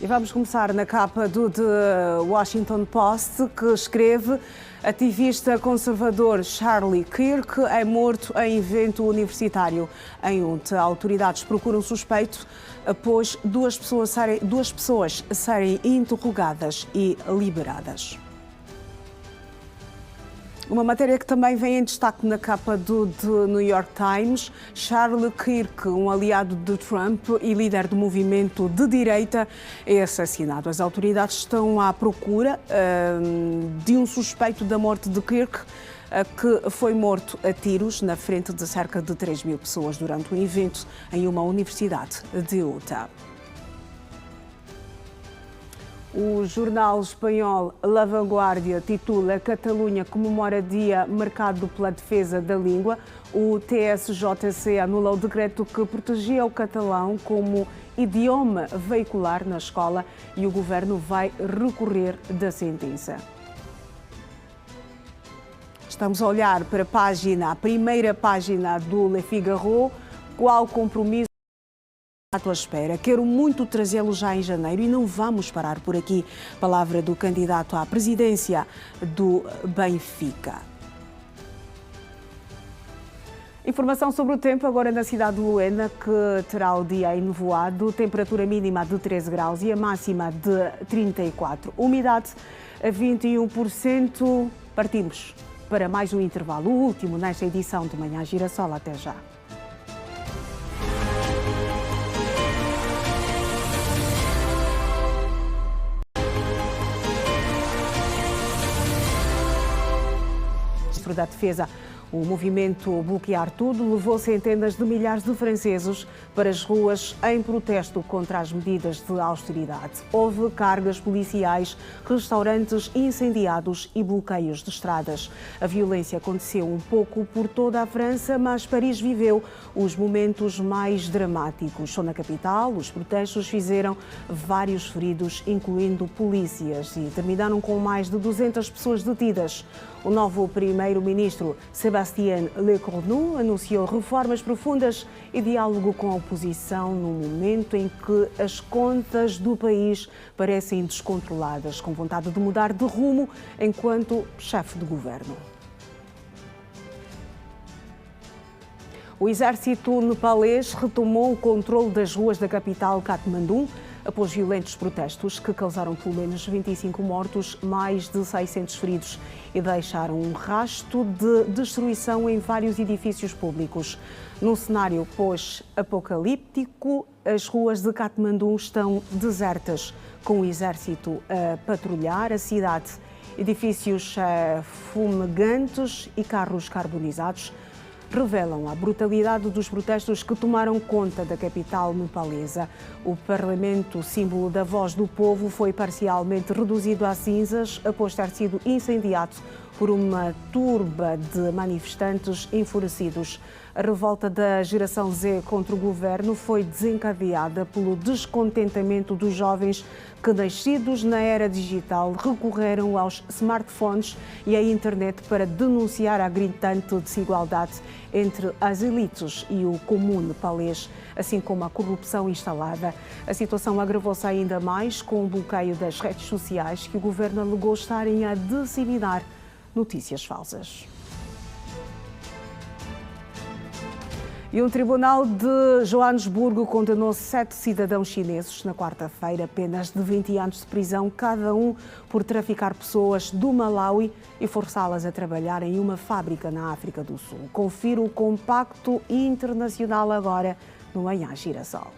E vamos começar na capa do The Washington Post, que escreve: ativista conservador Charlie Kirk é morto em evento universitário em UNT. Autoridades procuram suspeito após duas pessoas serem interrogadas e liberadas. Uma matéria que também vem em destaque na capa do The New York Times: Charlie Kirk, um aliado de Trump e líder do movimento de direita, é assassinado. As autoridades estão à procura de um suspeito da morte de Kirk, que foi morto a tiros na frente de cerca de 3.000 pessoas durante um evento em uma universidade de Utah. O jornal espanhol La Vanguardia titula: Catalunha comemora dia marcado pela defesa da língua. O TSJC anula o decreto que protegia o catalão como idioma veicular na escola e o governo vai recorrer da sentença. Estamos a olhar para a primeira página do Le Figaro. Qual compromisso à tua espera? Quero muito trazê-lo já em janeiro e não vamos parar por aqui. Palavra do candidato à presidência do Benfica. Informação sobre o tempo agora na cidade de Luena, que terá o dia enevoado, temperatura mínima de 13 graus e a máxima de 34. Umidade a 21%. Partimos para mais um intervalo, o último nesta edição de Manhã Girassol. Até já. Da defesa. O movimento Bloquear Tudo levou centenas de milhares de franceses para as ruas em protesto contra as medidas de austeridade. Houve cargas policiais, restaurantes incendiados e bloqueios de estradas. A violência aconteceu um pouco por toda a França, mas Paris viveu os momentos mais dramáticos. Só na capital, os protestos fizeram vários feridos, incluindo polícias, e terminaram com mais de 200 pessoas detidas. O novo primeiro-ministro Sébastien Lecornu anunciou reformas profundas e diálogo com a oposição no momento em que as contas do país parecem descontroladas, com vontade de mudar de rumo enquanto chefe de governo. O exército nepalês retomou o controle das ruas da capital Katmandu após violentos protestos que causaram pelo menos 25 mortos, mais de 600 feridos e deixaram um rastro de destruição em vários edifícios públicos. Num cenário pós-apocalíptico, as ruas de Katmandu estão desertas, com o exército a patrulhar a cidade. Edifícios fumegantes e carros carbonizados revelam a brutalidade dos protestos que tomaram conta da capital nepalesa. O Parlamento, símbolo da voz do povo, foi parcialmente reduzido a cinzas após ter sido incendiado por uma turba de manifestantes enfurecidos. A revolta da geração Z contra o governo foi desencadeada pelo descontentamento dos jovens que, nascidos na era digital, recorreram aos smartphones e à internet para denunciar a gritante desigualdade entre as elites e o comum nepalês, assim como a corrupção instalada. A situação agravou-se ainda mais com o bloqueio das redes sociais que o governo alegou estarem a disseminar notícias falsas. E um tribunal de Joanesburgo condenou 7 cidadãos chineses na quarta-feira a penas de 20 anos de prisão, cada um por traficar pessoas do Malawi e forçá-las a trabalhar em uma fábrica na África do Sul. Confira o compacto internacional agora no Manhã Girassol.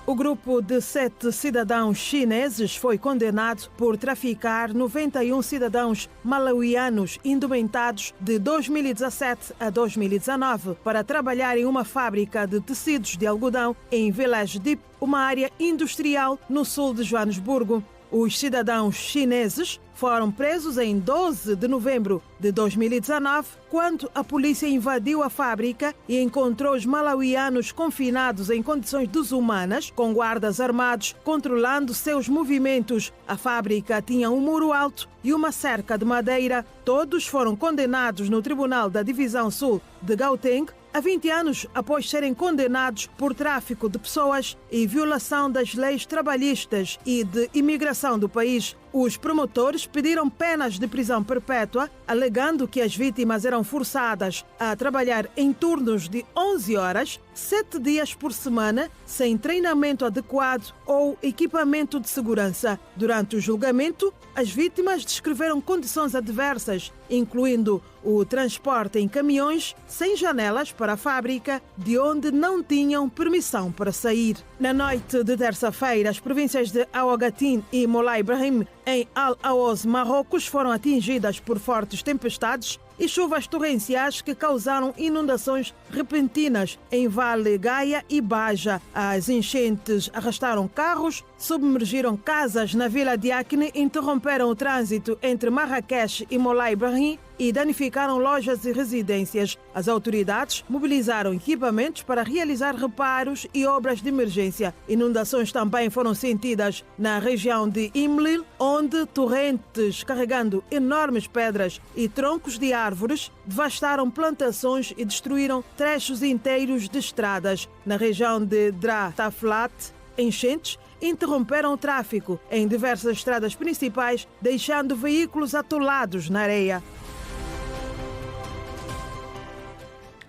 O grupo de 7 cidadãos chineses foi condenado por traficar 91 cidadãos malauianos indumentados de 2017 a 2019 para trabalhar em uma fábrica de tecidos de algodão em Village Deep, uma área industrial no sul de Joanesburgo. Os cidadãos chineses foram presos em 12 de novembro de 2019, quando a polícia invadiu a fábrica e encontrou os malauianos confinados em condições desumanas, com guardas armados controlando seus movimentos. A fábrica tinha um muro alto e uma cerca de madeira. Todos foram condenados no Tribunal da Divisão Sul de Gauteng a 20 anos após serem condenados por tráfico de pessoas e violação das leis trabalhistas e de imigração do país. Os promotores pediram penas de prisão perpétua, alegando que as vítimas eram forçadas a trabalhar em turnos de 11 horas, 7 dias por semana, sem treinamento adequado ou equipamento de segurança. Durante o julgamento, as vítimas descreveram condições adversas, incluindo o transporte em caminhões sem janelas para a fábrica, de onde não tinham permissão para sair. Na noite de terça-feira, as províncias de Ouagadougou e Moulay Ibrahim, em Al-Aouz, Marrocos, foram atingidas por fortes tempestades e chuvas torrenciais que causaram inundações repentinas em Vale Gaia e Baja. As enchentes arrastaram carros, submergiram casas na vila de Acne, interromperam o trânsito entre Marrakech e Moulay Ibrahim e danificaram lojas e residências. As autoridades mobilizaram equipamentos para realizar reparos e obras de emergência. Inundações também foram sentidas na região de Imlil, onde torrentes carregando enormes pedras e troncos de árvores devastaram plantações e destruíram trechos inteiros de estradas. Na região de Dra Taflat, enchentes interromperam o tráfego em diversas estradas principais, deixando veículos atolados na areia.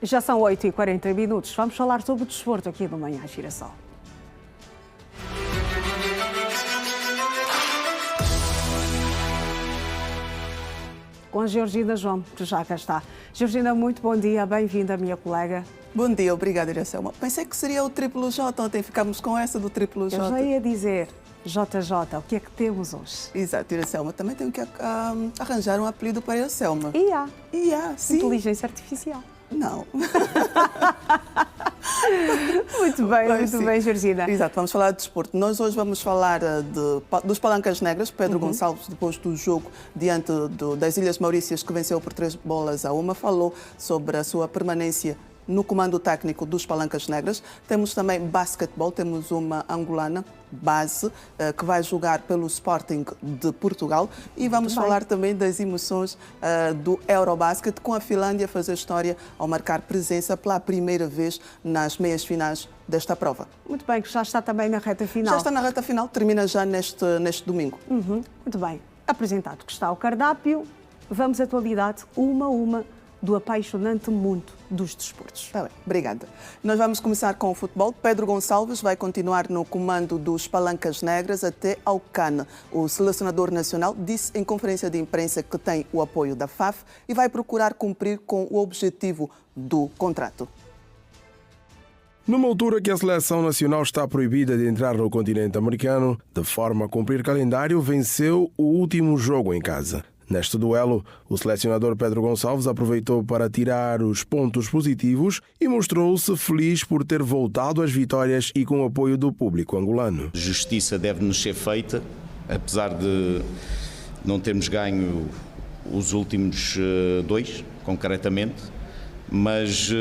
Já são 8h40. Vamos falar sobre o desporto aqui no Manhã Girassol. Com a Georgina João, que já cá está. Georgina, muito bom dia, bem-vinda, minha colega. Bom dia, obrigada, Iraselma. Pensei que seria o triplo J, ontem ficámos com essa do triplo J. Eu já ia dizer, JJ, o que é que temos hoje? Exato, Iraselma. Também tenho que arranjar um apelido para Iraselma. IA, sim. Inteligência Artificial. Não. Muito bem, Georgina. Exato, vamos falar de desporto. Nós hoje vamos falar dos Palancas Negras. Pedro Gonçalves, depois do jogo diante das Ilhas Maurícias, que venceu por 3-1, falou sobre a sua permanência no comando técnico dos Palancas Negras. Temos também basquetebol, temos uma angolana, Base, que vai jogar pelo Sporting de Portugal. E vamos falar também das emoções do Eurobasket, com a Finlândia a fazer história ao marcar presença pela primeira vez nas meias finais desta prova. Muito bem, que já está também na reta final. Já está na reta final, termina já neste domingo. Muito bem. Apresentado que está o cardápio, vamos à atualidade, uma a uma, do apaixonante mundo dos desportos. Tá bem, obrigada. Nós vamos começar com o futebol. Pedro Gonçalves vai continuar no comando dos Palancas Negras até ao CAN. O selecionador nacional disse em conferência de imprensa que tem o apoio da FAF e vai procurar cumprir com o objetivo do contrato. Numa altura que a seleção nacional está proibida de entrar no continente americano, de forma a cumprir calendário, venceu o último jogo em casa. Neste duelo, o selecionador Pedro Gonçalves aproveitou para tirar os pontos positivos e mostrou-se feliz por ter voltado às vitórias e com o apoio do público angolano. Justiça deve-nos ser feita, apesar de não termos ganho os últimos 2, concretamente, mas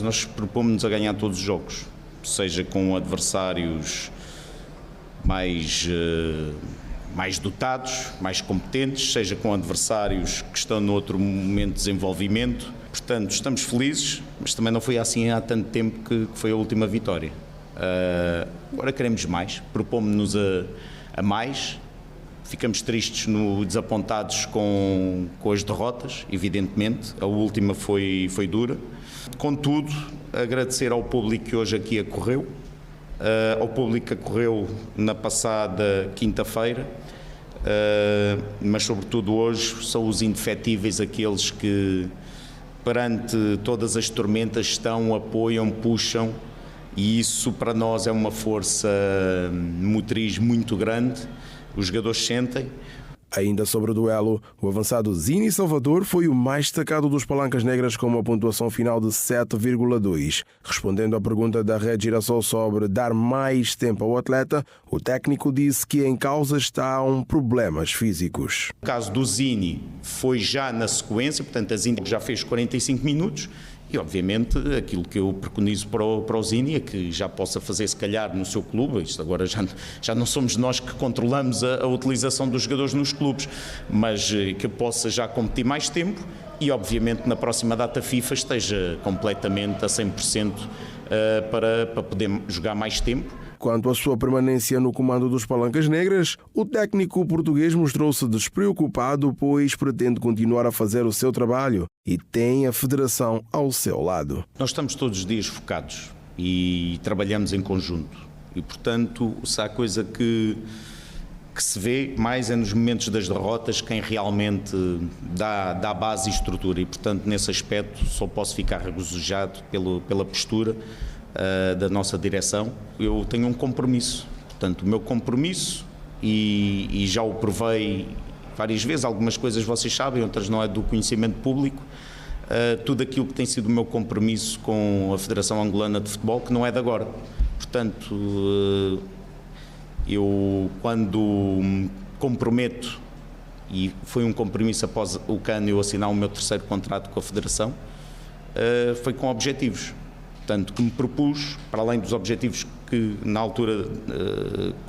nós propomos-nos a ganhar todos os jogos, seja com adversários mais dotados, mais competentes, seja com adversários que estão noutro momento de desenvolvimento. Portanto, estamos felizes, mas também não foi assim há tanto tempo que foi a última vitória. Agora queremos mais, propomos-nos a mais. Ficamos tristes, desapontados com as derrotas, evidentemente. A última foi dura. Contudo, agradecer ao público que hoje aqui acorreu, ao público que acorreu na passada quinta-feira, mas sobretudo hoje são os indefetíveis, aqueles que perante todas as tormentas estão, apoiam, puxam, e isso para nós é uma força motriz muito grande. Os jogadores sentem. Ainda sobre o duelo, o avançado Zini Salvador foi o mais destacado dos Palancas Negras com uma pontuação final de 7,2. Respondendo à pergunta da Rede Girassol sobre dar mais tempo ao atleta, o técnico disse que em causa estão problemas físicos. O caso do Zini foi já na sequência, portanto a Zini já fez 45 minutos. E, obviamente, aquilo que eu preconizo para o Zini é que já possa fazer, se calhar, no seu clube. Isto agora já não somos nós que controlamos a utilização dos jogadores nos clubes, mas que possa já competir mais tempo e, obviamente, na próxima data FIFA esteja completamente a 100% para poder jogar mais tempo. Quanto à sua permanência no comando dos Palancas Negras, o técnico português mostrou-se despreocupado, pois pretende continuar a fazer o seu trabalho e tem a federação ao seu lado. Nós estamos todos os dias focados e trabalhamos em conjunto e, portanto, se há coisa que se vê mais é nos momentos das derrotas quem realmente dá base e estrutura e, portanto, nesse aspecto só posso ficar regozijado pela postura da nossa direção. Eu tenho um compromisso, portanto o meu compromisso, e já o provei várias vezes, algumas coisas vocês sabem, outras não é do conhecimento público, tudo aquilo que tem sido o meu compromisso com a Federação Angolana de Futebol, que não é de agora. Portanto, eu quando me comprometo, e foi um compromisso após o CAN eu assinar o meu 3º contrato com a Federação, foi com objetivos. Portanto, que me propus, para além dos objetivos que na altura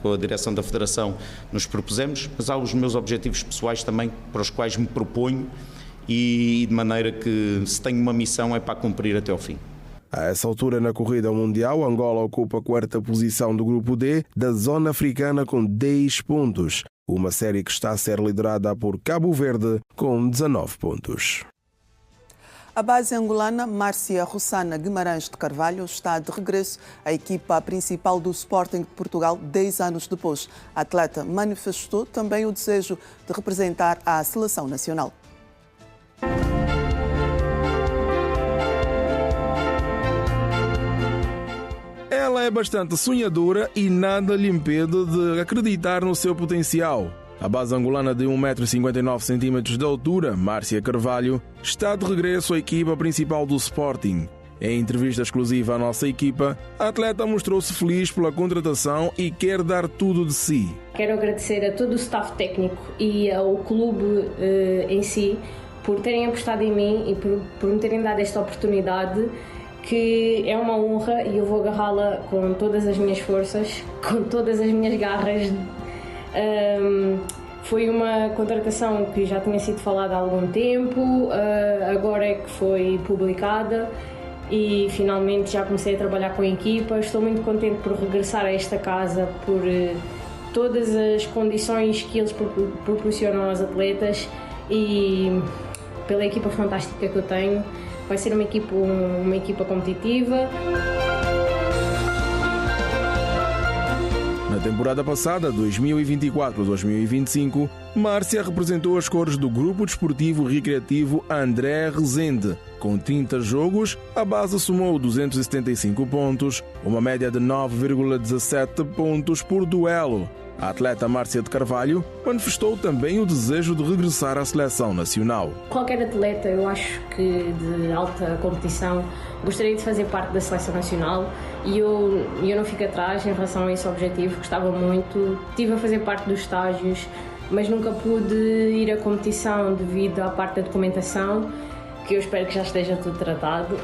com a direção da Federação nos propusemos, mas há os meus objetivos pessoais também para os quais me proponho e de maneira que se tenho uma missão é para cumprir até ao fim. A essa altura na corrida mundial, Angola ocupa a 4ª posição do grupo D da zona africana com 10 pontos. Uma série que está a ser liderada por Cabo Verde com 19 pontos. A base angolana Márcia Rossana Guimarães de Carvalho está de regresso à equipa principal do Sporting de Portugal 10 anos depois. A atleta manifestou também o desejo de representar a seleção nacional. Ela é bastante sonhadora e nada lhe impede de acreditar no seu potencial. A base angolana de 1,59 m de altura, Márcia Carvalho, está de regresso à equipa principal do Sporting. Em entrevista exclusiva à nossa equipa, a atleta mostrou-se feliz pela contratação e quer dar tudo de si. Quero agradecer a todo o staff técnico e ao clube em si por terem apostado em mim e por me terem dado esta oportunidade, que é uma honra e eu vou agarrá-la com todas as minhas forças, com todas as minhas garras. Foi uma contratação que já tinha sido falada há algum tempo, agora é que foi publicada e finalmente já comecei a trabalhar com a equipa. Estou muito contente por regressar a esta casa, por todas as condições que eles proporcionam aos atletas e pela equipa fantástica que eu tenho. Vai ser uma equipa competitiva. Na temporada passada, 2024-2025, Márcia representou as cores do Grupo Desportivo Recreativo André Rezende. Com 30 jogos, a base somou 275 pontos, uma média de 9,17 pontos por duelo. A atleta Márcia de Carvalho manifestou também o desejo de regressar à seleção nacional. Qualquer atleta, eu acho que de alta competição, gostaria de fazer parte da seleção nacional e eu não fico atrás em relação a esse objetivo, gostava muito. Estive a fazer parte dos estágios, mas nunca pude ir à competição devido à parte da documentação, que eu espero que já esteja tudo tratado.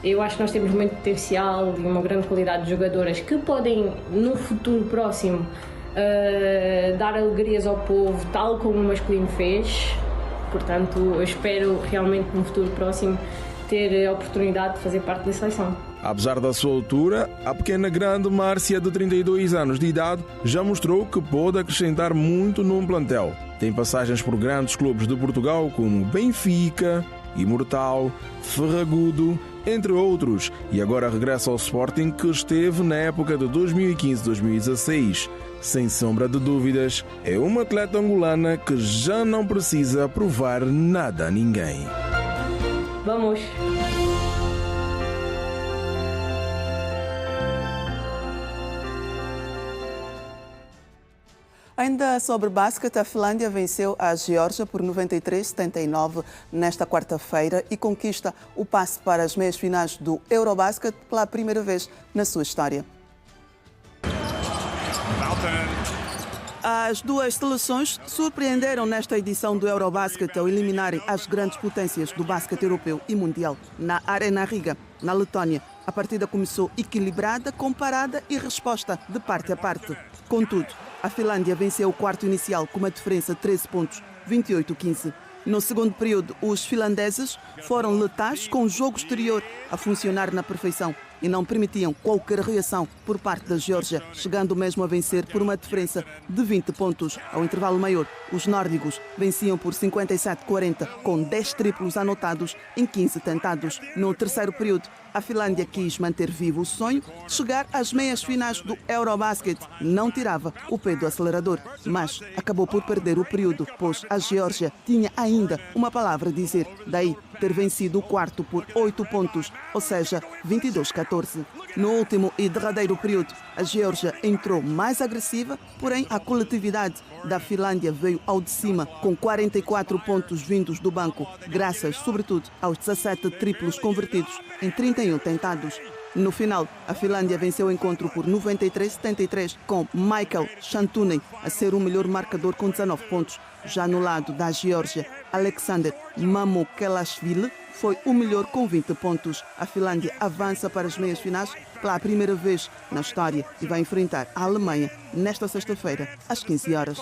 Eu acho que nós temos muito potencial e uma grande qualidade de jogadoras que podem, no futuro próximo, dar alegrias ao povo, tal como o masculino fez. Portanto, eu espero realmente no futuro próximo ter a oportunidade de fazer parte da seleção. Apesar da sua altura, a pequena grande Márcia, de 32 anos de idade, já mostrou que pode acrescentar muito num plantel. Tem passagens por grandes clubes de Portugal como Benfica, Imortal, Ferragudo, entre outros, e agora regressa ao Sporting, que esteve na época de 2015-2016. Sem sombra de dúvidas, é uma atleta angolana que já não precisa provar nada a ninguém. Vamos! Ainda sobre basquete, a Finlândia venceu a Geórgia por 93-79 nesta quarta-feira e conquista o passe para as meias finais do Eurobasket pela primeira vez na sua história. As duas seleções surpreenderam nesta edição do Eurobasket ao eliminarem as grandes potências do basquete europeu e mundial na Arena Riga, na Letónia. A partida começou equilibrada, com parada e resposta de parte a parte. Contudo, a Finlândia venceu o quarto inicial com uma diferença de 13 pontos, 28-15. No segundo período, os finlandeses foram letais, com o jogo exterior a funcionar na perfeição e não permitiam qualquer reação por parte da Geórgia, chegando mesmo a vencer por uma diferença de 20 pontos. Ao intervalo maior, os nórdicos venciam por 57-40, com 10 triplos anotados em 15 tentados. No terceiro período, a Finlândia quis manter vivo o sonho de chegar às meias finais do Eurobasket. Não tirava o pé do acelerador, mas acabou por perder o período, pois a Geórgia tinha ainda uma palavra a dizer. Daí ter vencido o quarto por 8 pontos, ou seja, 22-14. No último e derradeiro período, a Geórgia entrou mais agressiva, porém a coletividade da Finlândia veio ao de cima com 44 pontos vindos do banco, graças sobretudo aos 17 triplos convertidos em 31 tentados. No final, a Finlândia venceu o encontro por 93-73, com Michael Shantunen a ser o melhor marcador com 19 pontos. Já no lado da Geórgia, Alexander Mamukelashvili foi o melhor com 20 pontos. A Finlândia avança para as meias finais pela primeira vez na história e vai enfrentar a Alemanha nesta sexta-feira, às 15 horas.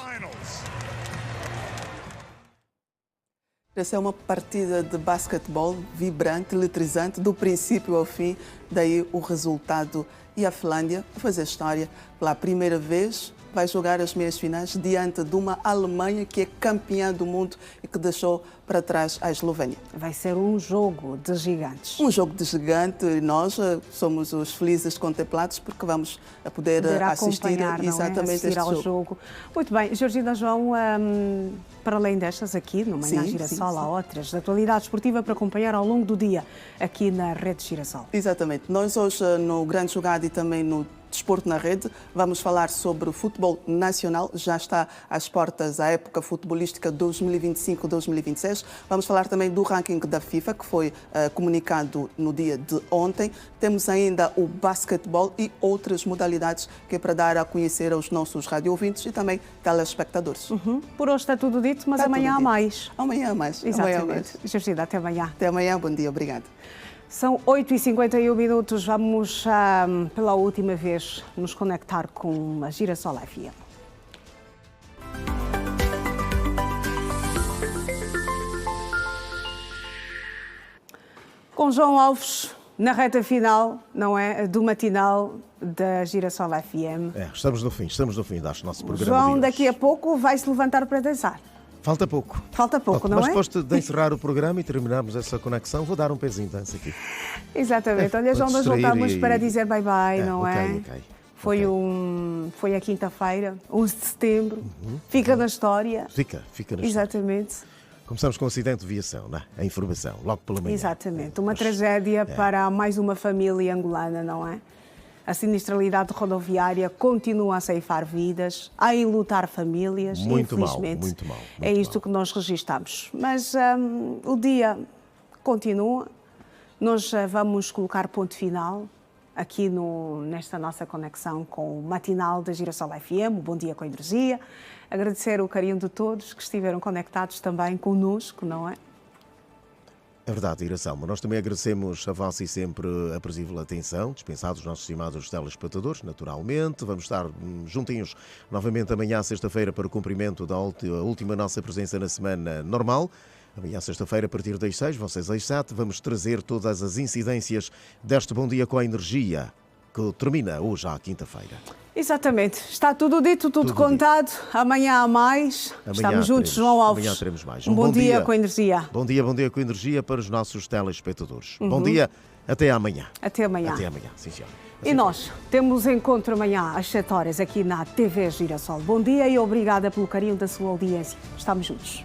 Essa é uma partida de basquetebol vibrante, eletrizante, do princípio ao fim. Daí o resultado. E a Finlândia vai fazer história pela primeira vez. Vai jogar as meias finais diante de uma Alemanha que é campeã do mundo e que deixou para trás a Eslovénia. Vai ser um jogo de gigantes. Um jogo de gigante e nós somos os felizes contemplados porque vamos poder assistir exatamente assistir ao jogo. Muito bem, Georgina João, para além destas aqui no Manhã Girassol, há outras de atualidade esportiva para acompanhar ao longo do dia aqui na Rede Girassol. Exatamente. Nós hoje no Grande Jogado e também no Desporto na Rede, vamos falar sobre o futebol nacional. Já está às portas a época futebolística 2025-2026. Vamos falar também do ranking da FIFA, que foi comunicado no dia de ontem. Temos ainda o basquetebol e outras modalidades que é para dar a conhecer aos nossos radio-ouvintes e também telespectadores. Por hoje está tudo dito, mas está amanhã há mais. Amanhã há mais. Exatamente. Georgina, até amanhã. Até amanhã, bom dia, obrigada. São 8h51, vamos pela última vez nos conectar com a Girassol FM. Com João Alves na reta final, não é, do matinal da Girassol FM. Estamos no fim do nosso programa. João, daqui a pouco vai se levantar para dançar. Falta pouco. Falta pouco, não é? Mas depois de encerrar o programa e terminarmos essa conexão, vou dar um pezinho de dança aqui. Exatamente. Olha, João, nós voltamos para dizer bye-bye, não é? Foi a quinta-feira, 11 de setembro. Fica na história. Fica na história. Exatamente. Começamos com um acidente de viação, não é? A informação, logo pela manhã. Exatamente. Uma tragédia para mais uma família angolana, não é? A sinistralidade rodoviária continua a ceifar vidas, a enlutar famílias. Muito infelizmente, mal, muito mal. É isto que nós registramos. Mas o dia continua. Nós vamos colocar ponto final aqui nesta nossa conexão com o matinal da Girassol FM, o Bom Dia com Energia. Agradecer o carinho de todos que estiveram conectados também connosco, não é? É verdade, Iração. Nós também agradecemos a vossa e sempre aprazível atenção, dispensados os nossos estimados telespectadores, naturalmente. Vamos estar juntinhos novamente amanhã, sexta-feira, para o cumprimento da última nossa presença na semana normal. Amanhã, sexta-feira, a partir das 6, vocês às 7, vamos trazer todas as incidências deste Bom Dia com a Energia, que termina hoje à quinta-feira. Exatamente. Está tudo dito, tudo contado. Dito. Amanhã há mais. Estamos juntos, João Alves. Amanhã teremos mais. Bom dia com energia. Bom dia com energia para os nossos telespectadores. Bom dia, até amanhã. Até amanhã. Até amanhã, sim, senhor. E nós temos encontro amanhã às 7 horas aqui na TV Girassol. Bom dia e obrigada pelo carinho da sua audiência. Estamos juntos.